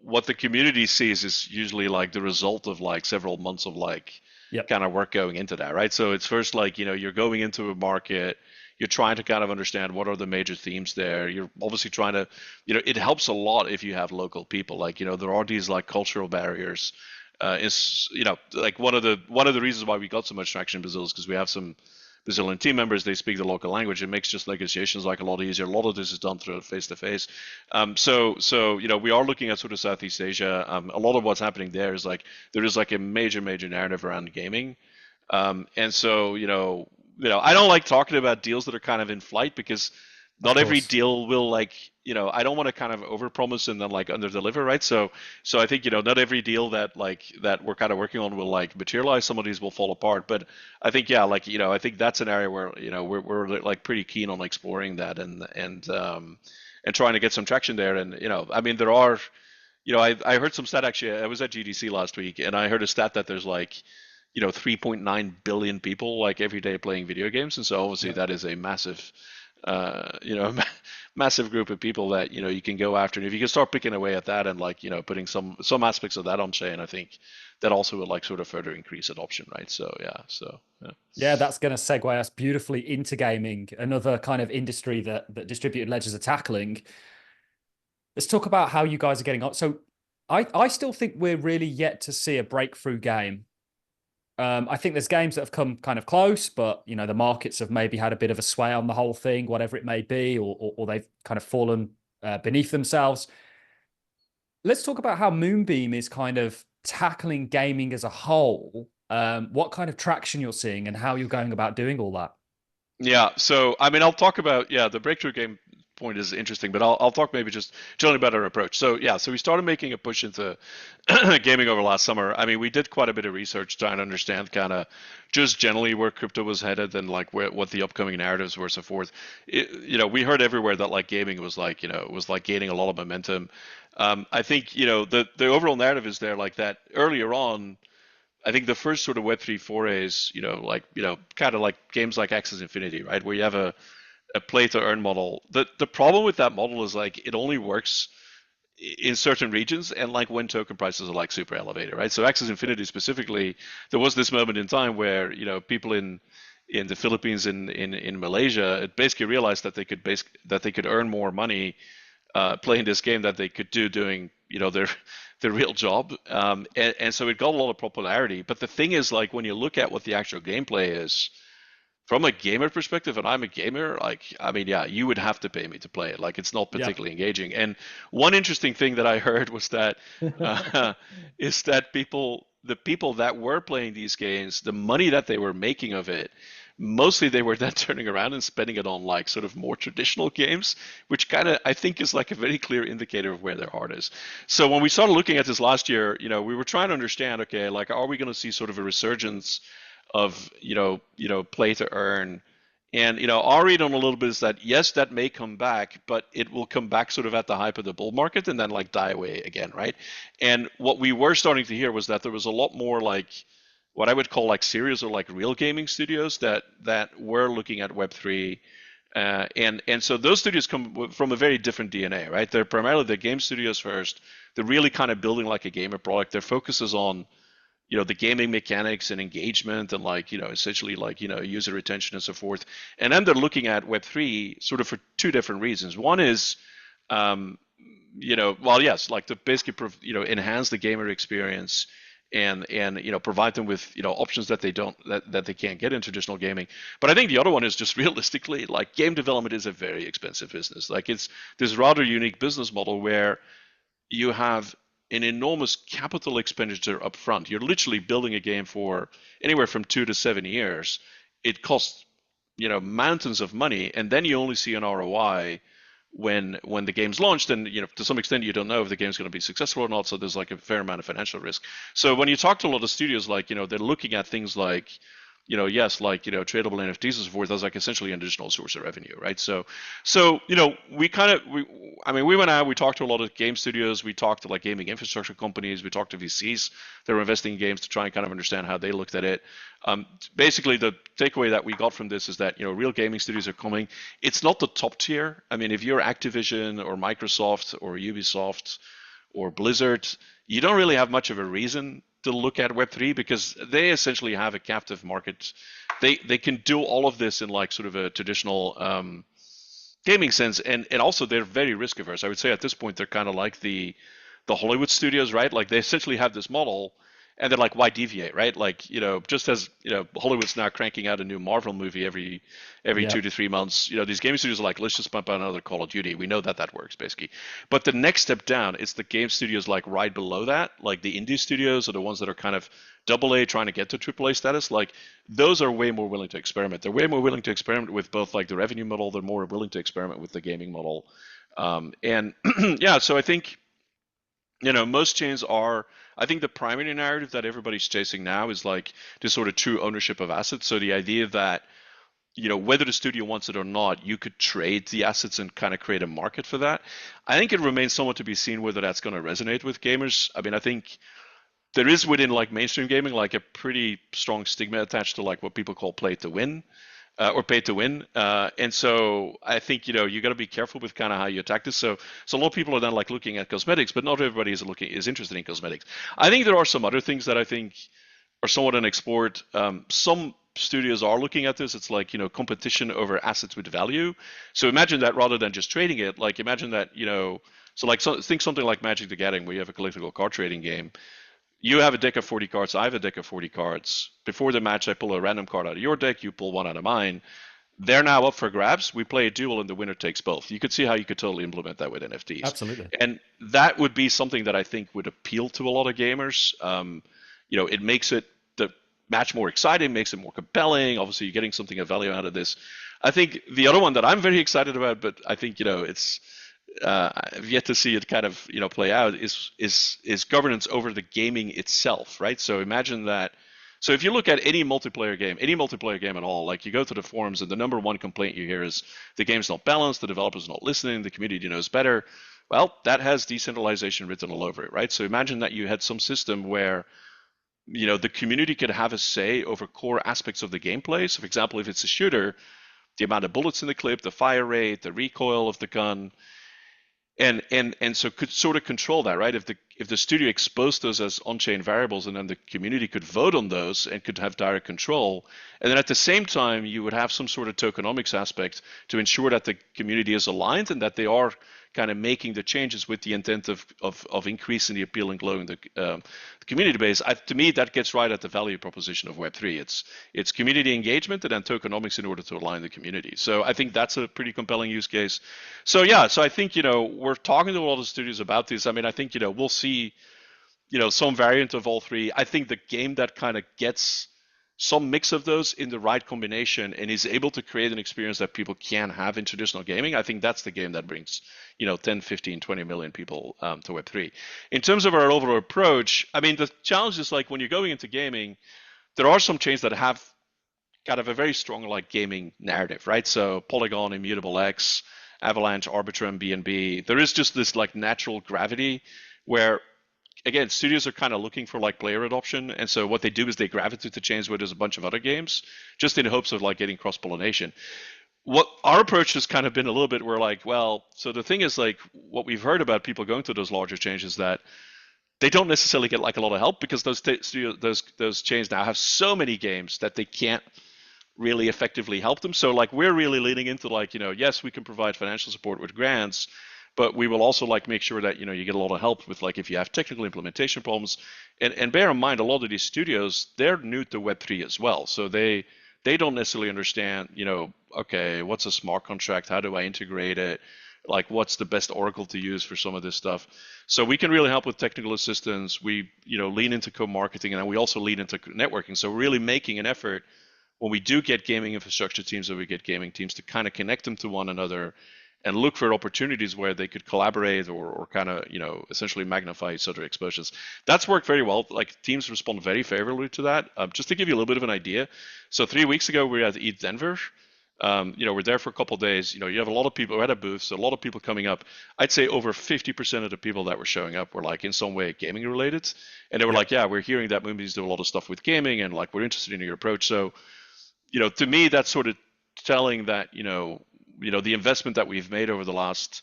what the community sees is usually like the result of like several months of like Yep, kind of work going into that, right? So it's first like, you're going into a market, you're trying to kind of understand what are the major themes there. You're obviously trying to, it helps a lot if you have local people. Like, there are these like cultural barriers. Is like one of the reasons why we got so much traction in Brazil is because we have some Brazilian team members. They speak the local language. It makes just negotiations like a lot easier. A lot of this is done through face to face. So we are looking at sort of Southeast Asia. A lot of what's happening there is like there is like a major narrative around gaming. And so I don't like talking about deals that are kind of in flight because of not every course. deal will like I don't want to kind of overpromise and then like underdeliver, right? So I think not every deal that we're kind of working on will like materialize. Some of these will fall apart, but I think yeah, like I think that's an area where we're like pretty keen on exploring that and trying to get some traction there. And I mean there are I heard some stat actually. I was at GDC last week and I heard a stat that there's like 3.9 billion people like every day playing video games, and so obviously Yep. that is a massive massive group of people that you can go after. And if you can start picking away at that and like putting some aspects of that on chain, I think that also will like sort of further increase adoption, right? So yeah. Yeah, that's going to segue us beautifully into gaming, another kind of industry that distributed ledgers are tackling. Let's talk about how you guys are getting on. So I still think we're really yet to see a breakthrough game. I think there's games that have come kind of close, but the markets have maybe had a bit of a sway on the whole thing, whatever it may be, or they've kind of fallen beneath themselves. Let's talk about how Moonbeam is kind of tackling gaming as a whole. What kind of traction you're seeing and how you're going about doing all that. Yeah, so I mean, I'll talk about the breakthrough game point is interesting, but I'll talk maybe just generally about our approach. So yeah, so we started making a push into gaming over last summer. I mean, we did quite a bit of research trying to understand kind of just generally where crypto was headed and like what the upcoming narratives were, so forth. We heard everywhere that like gaming was like was like gaining a lot of momentum. I think the overall narrative is there like that earlier on. I think the first sort of Web3 forays, kind of like games like Axis Infinity, right, where you have a play to earn model. The problem with that model is like it only works in certain regions and like when token prices are like super elevated, right? So Axis Infinity specifically, there was this moment in time where people in the Philippines in Malaysia basically realized that they could earn more money playing this game that they could do doing their real job, and so it got a lot of popularity. But the thing is, like when you look at what the actual gameplay is from a gamer perspective, and I'm a gamer, like I mean, yeah, you would have to pay me to play it. Like it's not Yeah. particularly engaging. And one interesting thing that I heard was that is that the people that were playing these games, the money that they were making of it, mostly they were then turning around and spending it on like sort of more traditional games, which kind of I think is like a very clear indicator of where their heart is. So when we started looking at this last year, we were trying to understand, okay, like are we going to see sort of a resurgence of play to earn? And our read on a little bit is that yes, that may come back, but it will come back sort of at the hype of the bull market and then like die away again, right? And what we were starting to hear was that there was a lot more like what I would call like serious or like real gaming studios that were looking at Web3. And so those studios come from a very different DNA, right? They're primarily the game studios first. They're really kind of building like a gamer product. Their focus is on the gaming mechanics and engagement and like essentially like user retention and so forth. And then they're looking at Web3 sort of for two different reasons. One is well, yes, like to basically enhance the gamer experience and provide them with options that they can't get in traditional gaming. But I think the other one is just realistically like game development is a very expensive business. Like it's this rather unique business model where you have an enormous capital expenditure up front. You're literally building a game for anywhere from 2 to 7 years. It costs mountains of money, and then you only see an ROI when the game's launched, and to some extent you don't know if the game's going to be successful or not, so there's like a fair amount of financial risk. So when you talk to a lot of studios, like they're looking at things like yes, like tradable NFTs and so forth as like essentially an additional source of revenue, right? So we went out, we talked to a lot of game studios, we talked to like gaming infrastructure companies, we talked to VCs that were investing in games to try and kind of understand how they looked at it. Basically, the takeaway that we got from this is that real gaming studios are coming. It's not the top tier. I mean, if you're Activision or Microsoft or Ubisoft or Blizzard, you don't really have much of a reason to look at Web3 because they essentially have a captive market. They can do all of this in like sort of a traditional gaming sense, and also they're very risk averse. I would say at this point they're kind of like the Hollywood studios, right? Like they essentially have this model, and they're like, why deviate, right? Like just as Hollywood's now cranking out a new Marvel movie every 2 to 3 months. These gaming studios are like, let's just pump out another Call of Duty. We know that works basically. But the next step down is the game studios like right below that, like the indie studios are the ones that are kind of AA trying to get to AAA status. Like those are way more willing to experiment. They're way more willing to experiment with both like the revenue model. They're more willing to experiment with the gaming model. And yeah, so I think most chains are. I think the primary narrative that everybody's chasing now is like this sort of true ownership of assets. So the idea that whether the studio wants it or not, you could trade the assets and kind of create a market for that. I think it remains somewhat to be seen whether that's going to resonate with gamers. I mean, I think there is within like mainstream gaming like a pretty strong stigma attached to like what people call play to win. Or pay to win, and so I think you got to be careful with kind of how you attack this. So a lot of people are then like looking at cosmetics, but not everybody is interested in cosmetics. I think there are some other things that I think are somewhat unexplored. Some studios are looking at this. It's like competition over assets with value. So imagine that rather than just trading it, like imagine that think something like Magic the Gathering, where you have a collectible card trading game. You have a deck of 40 cards, I have a deck of 40 cards. Before the match, I pull a random card out of your deck, you pull one out of mine. They're now up for grabs. We play a duel and the winner takes both. You could see how you could totally implement that with NFTs. Absolutely. And that would be something that I think would appeal to a lot of gamers. It makes the match more exciting, makes it more compelling. Obviously, you're getting something of value out of this. I think the other one that I'm very excited about, but I think, it's I've yet to see it kind of play out is governance over the gaming itself, right? So imagine that. So if you look at any multiplayer game at all, like you go to the forums and the number one complaint you hear is the game's not balanced, the developer's not listening, the community knows better. Well, that has decentralization written all over it, right? So imagine that you had some system where the community could have a say over core aspects of the gameplay. So for example, if it's a shooter, the amount of bullets in the clip, the fire rate, the recoil of the gun. And so could sort of control that, right? If the studio exposed those as on-chain variables, and then the community could vote on those and could have direct control, and then at the same time you would have some sort of tokenomics aspect to ensure that the community is aligned and that they are kind of making the changes with the intent of increasing the appeal and growing the community base. To me, that gets right at the value proposition of Web3. It's community engagement and then tokenomics in order to align the community. So I think that's a pretty compelling use case. So yeah, so I think we're talking to a lot of studios about this. I mean, I think we'll see some variant of all three. I think the game that kind of gets some mix of those in the right combination and is able to create an experience that people can have in traditional gaming, I think that's the game that brings 10, 15, 20 million people to Web3. In terms of our overall approach, I mean, the challenge is like when you're going into gaming, there are some chains that have kind of a very strong like gaming narrative, right? So Polygon, Immutable X, Avalanche, Arbitrum, BNB. There is just this like natural gravity where, again, studios are kind of looking for like player adoption, and so what they do is they gravitate to chains where there's a bunch of other games, just in hopes of like getting cross-pollination. What our approach has kind of been a little bit, we're like, well, so the thing is like what we've heard about people going to those larger chains is that they don't necessarily get like a lot of help because those chains now have so many games that they can't really effectively help them. So like we're really leaning into like, yes, we can provide financial support with grants, but we will also like make sure that you get a lot of help with like if you have technical implementation problems. And bear in mind, a lot of these studios, they're new to Web3 as well, so they don't necessarily understand okay, what's a smart contract, how do I integrate it, like what's the best oracle to use for some of this stuff. So we can really help with technical assistance. We lean into co-marketing, and then we also lean into networking. So we're really making an effort when we do get gaming infrastructure teams or we get gaming teams to kind of connect them to one another and look for opportunities where they could collaborate or kind of, essentially magnify each other's exposures. That's worked very well. Like teams respond very favorably to that. Just to give you a little bit of an idea. So 3 weeks ago, we were at ETH Denver. We're there for a couple of days. You have a lot of people. We had a booth, so a lot of people coming up. I'd say over 50% of the people that were showing up were like in some way gaming related, and they were like, "Yeah, we're hearing that Moonbeams do a lot of stuff with gaming, and like we're interested in your approach." So, to me, that's sort of telling that the investment that we've made over the last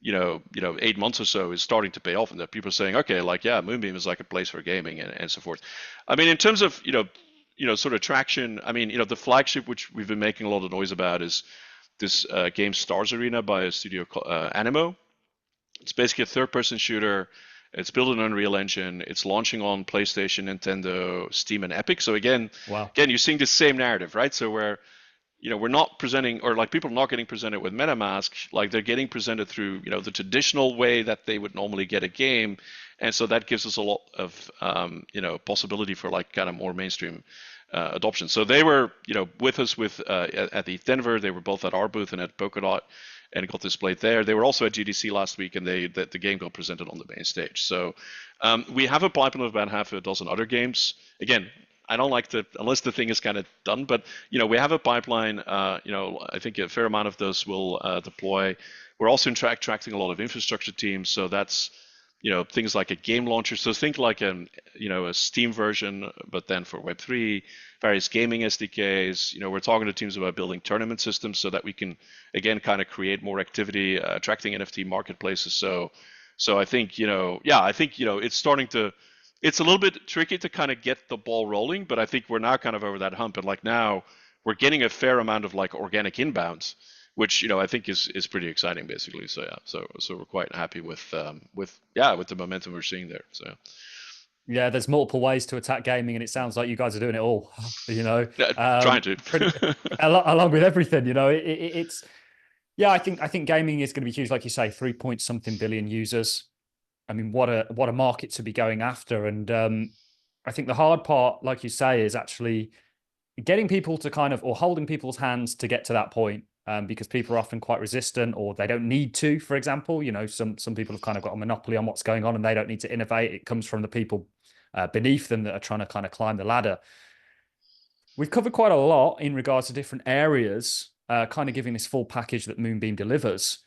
8 months or so is starting to pay off, and that people are saying, okay, like yeah, Moonbeam is like a place for gaming and so forth. I mean, in terms of sort of traction, I mean, the flagship which we've been making a lot of noise about is this game Stars Arena by a studio called Animo. It's basically a third-person shooter. It's built on Unreal Engine. It's launching on PlayStation, Nintendo, Steam, and Epic. So again, Wow. you're seeing the same narrative, right? So where we're not presenting, or like people are not getting presented with MetaMask, like they're getting presented through the traditional way that they would normally get a game, and so that gives us a lot of possibility for like kind of more mainstream adoption. So they were with us at the Denver. They were both at our booth and at Polkadot, and got displayed there. They were also at GDC last week, and the game got presented on the main stage. So we have a pipeline of about half a dozen other games. Again, I don't like to, unless the thing is kind of done, but we have a pipeline. I think a fair amount of those will deploy. We're also attracting a lot of infrastructure teams, so that's things like a game launcher. So think like a Steam version, but then for Web3, various gaming SDKs. We're talking to teams about building tournament systems so that we can again kind of create more activity, attracting NFT marketplaces. So I think it's starting to. It's a little bit tricky to kind of get the ball rolling, but I think we're now kind of over that hump, and like now we're getting a fair amount of like organic inbounds, which I think is pretty exciting, basically. So yeah, so we're quite happy with the momentum we're seeing there. So yeah, there's multiple ways to attack gaming, and it sounds like you guys are doing it all. Trying to along with everything. It's I think gaming is going to be huge, like you say, 3 something billion users. I mean, what a market to be going after. And I think the hard part, like you say, is actually getting people to kind of, or holding people's hands to get to that point, because people are often quite resistant, or they don't need to. For example, some people have kind of got a monopoly on what's going on, and they don't need to innovate. It comes from the people beneath them that are trying to kind of climb the ladder. We've covered quite a lot in regards to different areas, kind of giving this full package that Moonbeam delivers.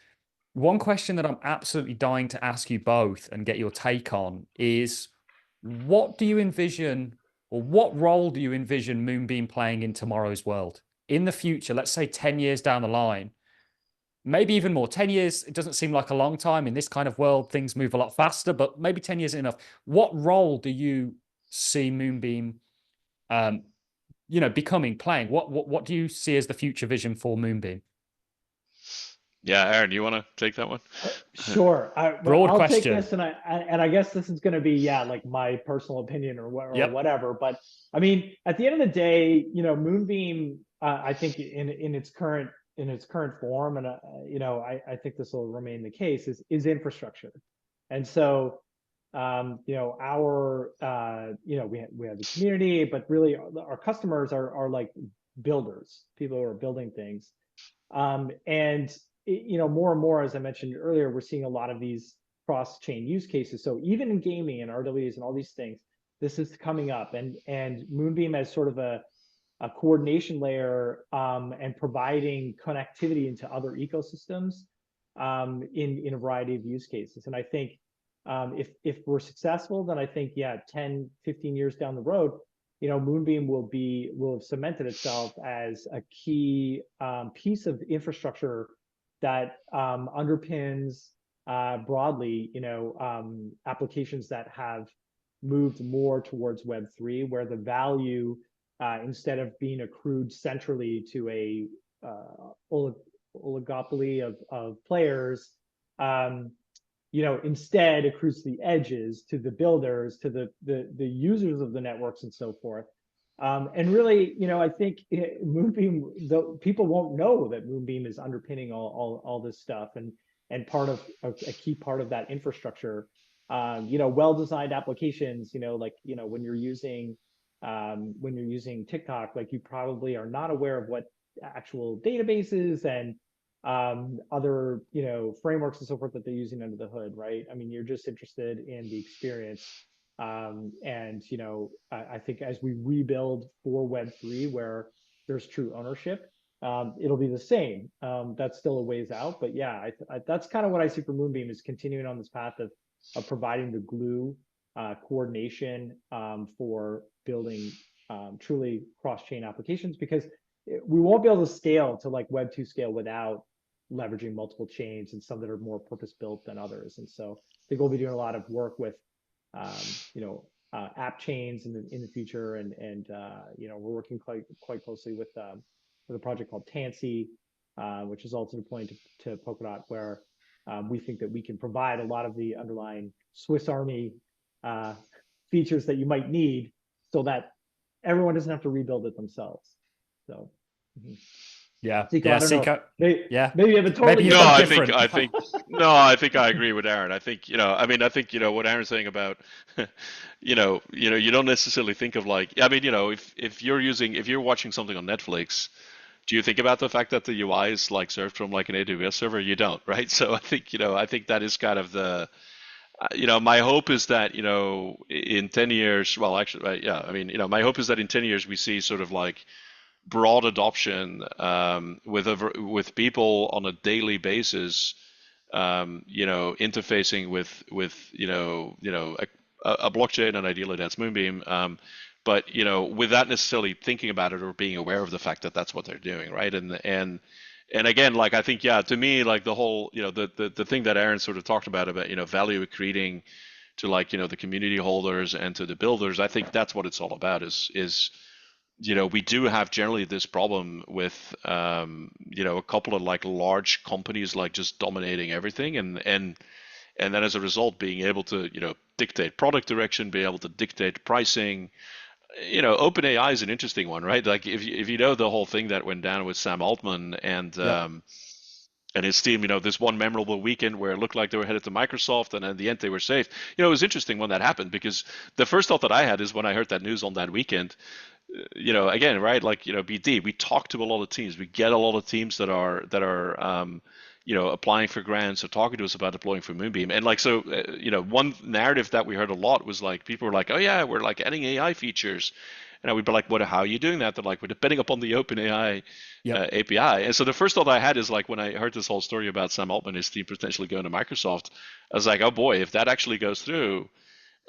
One question that I'm absolutely dying to ask you both and get your take on is, what do you envision, or what role do you envision Moonbeam playing in tomorrow's world? In the future, let's say 10 years down the line, maybe even more. 10 years, it doesn't seem like a long time. In this kind of world, things move a lot faster, but maybe 10 years is enough. What role do you see Moonbeam playing? What do you see as the future vision for Moonbeam? Yeah, Aaron, you want to take that one? Sure. Broad I'll question. take this, and I guess this is going to be like my personal opinion or whatever. But I mean, at the end of the day, Moonbeam, I think in its current form, and I think this will remain the case, is infrastructure. And so our we have the community, but really our customers are like builders, people who are building things, and more and more, as I mentioned earlier, we're seeing a lot of these cross-chain use cases. So even in gaming and RWAs and all these things, this is coming up, and Moonbeam as sort of a coordination layer, and providing connectivity into other ecosystems in a variety of use cases. And I think if we're successful, then I think 10, 15 years down the road, Moonbeam will have cemented itself as a key piece of infrastructure that underpins broadly, applications that have moved more towards Web3, where the value, instead of being accrued centrally to a oligopoly of players, instead accrues to the edges, to the builders, to the users of the networks and so forth. And really, I think Moonbeam, though people won't know that Moonbeam is underpinning all this stuff, and part of a key part of that infrastructure. Well-designed applications, when you're using TikTok, like you probably are not aware of what actual databases and other, frameworks and so forth that they're using under the hood, right? I mean, you're just interested in the experience. And, I think as we rebuild for Web3, where there's true ownership, it'll be the same. That's still a ways out, but yeah, that's kind of what I see for Moonbeam, is continuing on this path of providing the glue, coordination, for building truly cross-chain applications, because we won't be able to scale to like Web2 scale without leveraging multiple chains, and some that are more purpose-built than others. And so I think we'll be doing a lot of work with app chains in the future, and we're working quite closely with a project called Tansy, which is also deploying to Polkadot, where we think that we can provide a lot of the underlying Swiss Army features that you might need, so that everyone doesn't have to rebuild it themselves. So. Yeah, Zico, yeah, I don't know. Zico. Maybe Yeah, you have a totally maybe you've No, got I different. think I agree with Aaron. I think, I think, what Aaron's saying about, you don't necessarily think of like, I mean, if you're watching something on Netflix, do you think about the fact that the UI is like served from like an AWS server? You don't, right? So I think, I think that is kind of the, my hope is that, in 10 years, well, actually, right, yeah, I mean, my hope is that in 10 years we see sort of like broad adoption, with people on a daily basis, interfacing with a blockchain, and ideally that's Moonbeam, but without necessarily thinking about it or being aware of the fact that that's what they're doing, right? And again, like I think, yeah, to me, like the whole, the thing that Aaron sort of talked about value accreting to like the community holders and to the builders, I think that's what it's all about. Is we do have generally this problem with a couple of like large companies like just dominating everything, and then as a result being able to dictate product direction, be able to dictate pricing. OpenAI is an interesting one, right? Like if you know the whole thing that went down with Sam Altman and Yep. and his team, this one memorable weekend where it looked like they were headed to Microsoft, and in the end they were safe. It was interesting when that happened, because the first thought that I had is when I heard that news on that weekend, again, right? Like, BD, we talk to a lot of teams. We get a lot of teams that are applying for grants or talking to us about deploying for Moonbeam. And like, so, one narrative that we heard a lot was like, people were like, oh yeah, we're like adding AI features. And I would be like, how are you doing that? They're like, we're depending upon the OpenAI Yep. API. And so the first thought I had is like, when I heard this whole story about Sam Altman and his team potentially going to Microsoft, I was like, oh boy, if that actually goes through,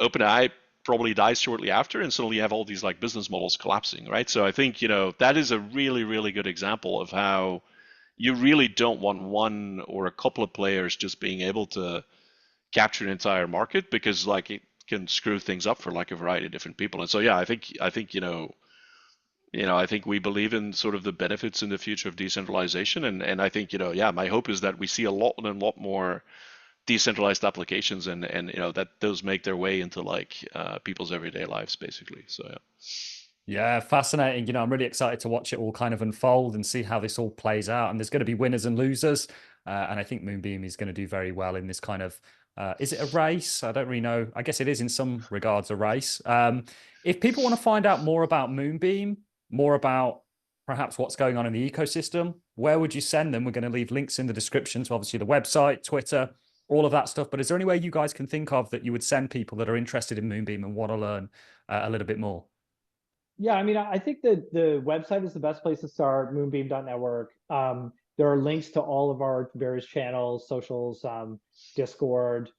OpenAI probably dies shortly after, and suddenly you have all these like business models collapsing, right? So I think that is a really, really good example of how you really don't want one or a couple of players just being able to capture an entire market, because like it can screw things up for like a variety of different people. And so yeah, I think I think we believe in sort of the benefits in the future of decentralization, and I think yeah, my hope is that we see a lot more decentralized applications, and that those make their way into like people's everyday lives, basically. So yeah. Yeah, fascinating. I'm really excited to watch it all kind of unfold and see how this all plays out. And there's going to be winners and losers. And I think Moonbeam is going to do very well in this kind of, is it a race? I don't really know. I guess it is in some regards a race. If people want to find out more about Moonbeam, more about perhaps what's going on in the ecosystem, where would you send them? We're going to leave links in the description to obviously the website, Twitter, all of that stuff. But is there any way you guys can think of that you would send people that are interested in Moonbeam and want to learn a little bit more? Yeah, I mean, I think that the website is the best place to start, moonbeam.network. There are links to all of our various channels, socials, Discord,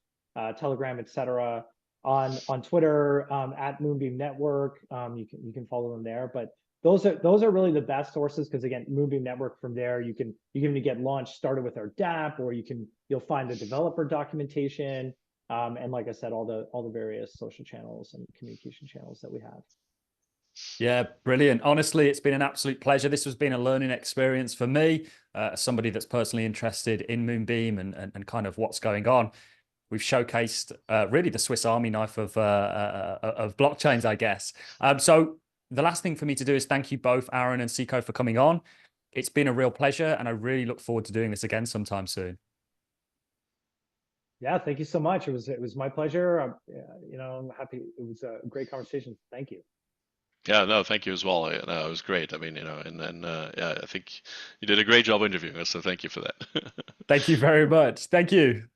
Telegram, etc. On Twitter, at Moonbeam Network. You can follow them there. But those are really the best sources, because again, Moonbeam Network, from there you can get launched started with our DApp, or you'll find the developer documentation, and like I said, all the various social channels and communication channels that we have. Yeah, brilliant. Honestly, it's been an absolute pleasure. This has been a learning experience for me, somebody that's personally interested in Moonbeam and kind of what's going on. We've showcased really the Swiss Army knife of blockchains, I guess. So the last thing for me to do is thank you both, Aaron and Zico, for coming on. It's been a real pleasure, and I really look forward to doing this again sometime soon. Yeah, thank you so much. It was my pleasure. I'm happy. It was a great conversation. Thank you. Yeah, no, thank you as well. No, it was great. I mean, and yeah, I think you did a great job interviewing us, so thank you for that. Thank you very much. Thank you.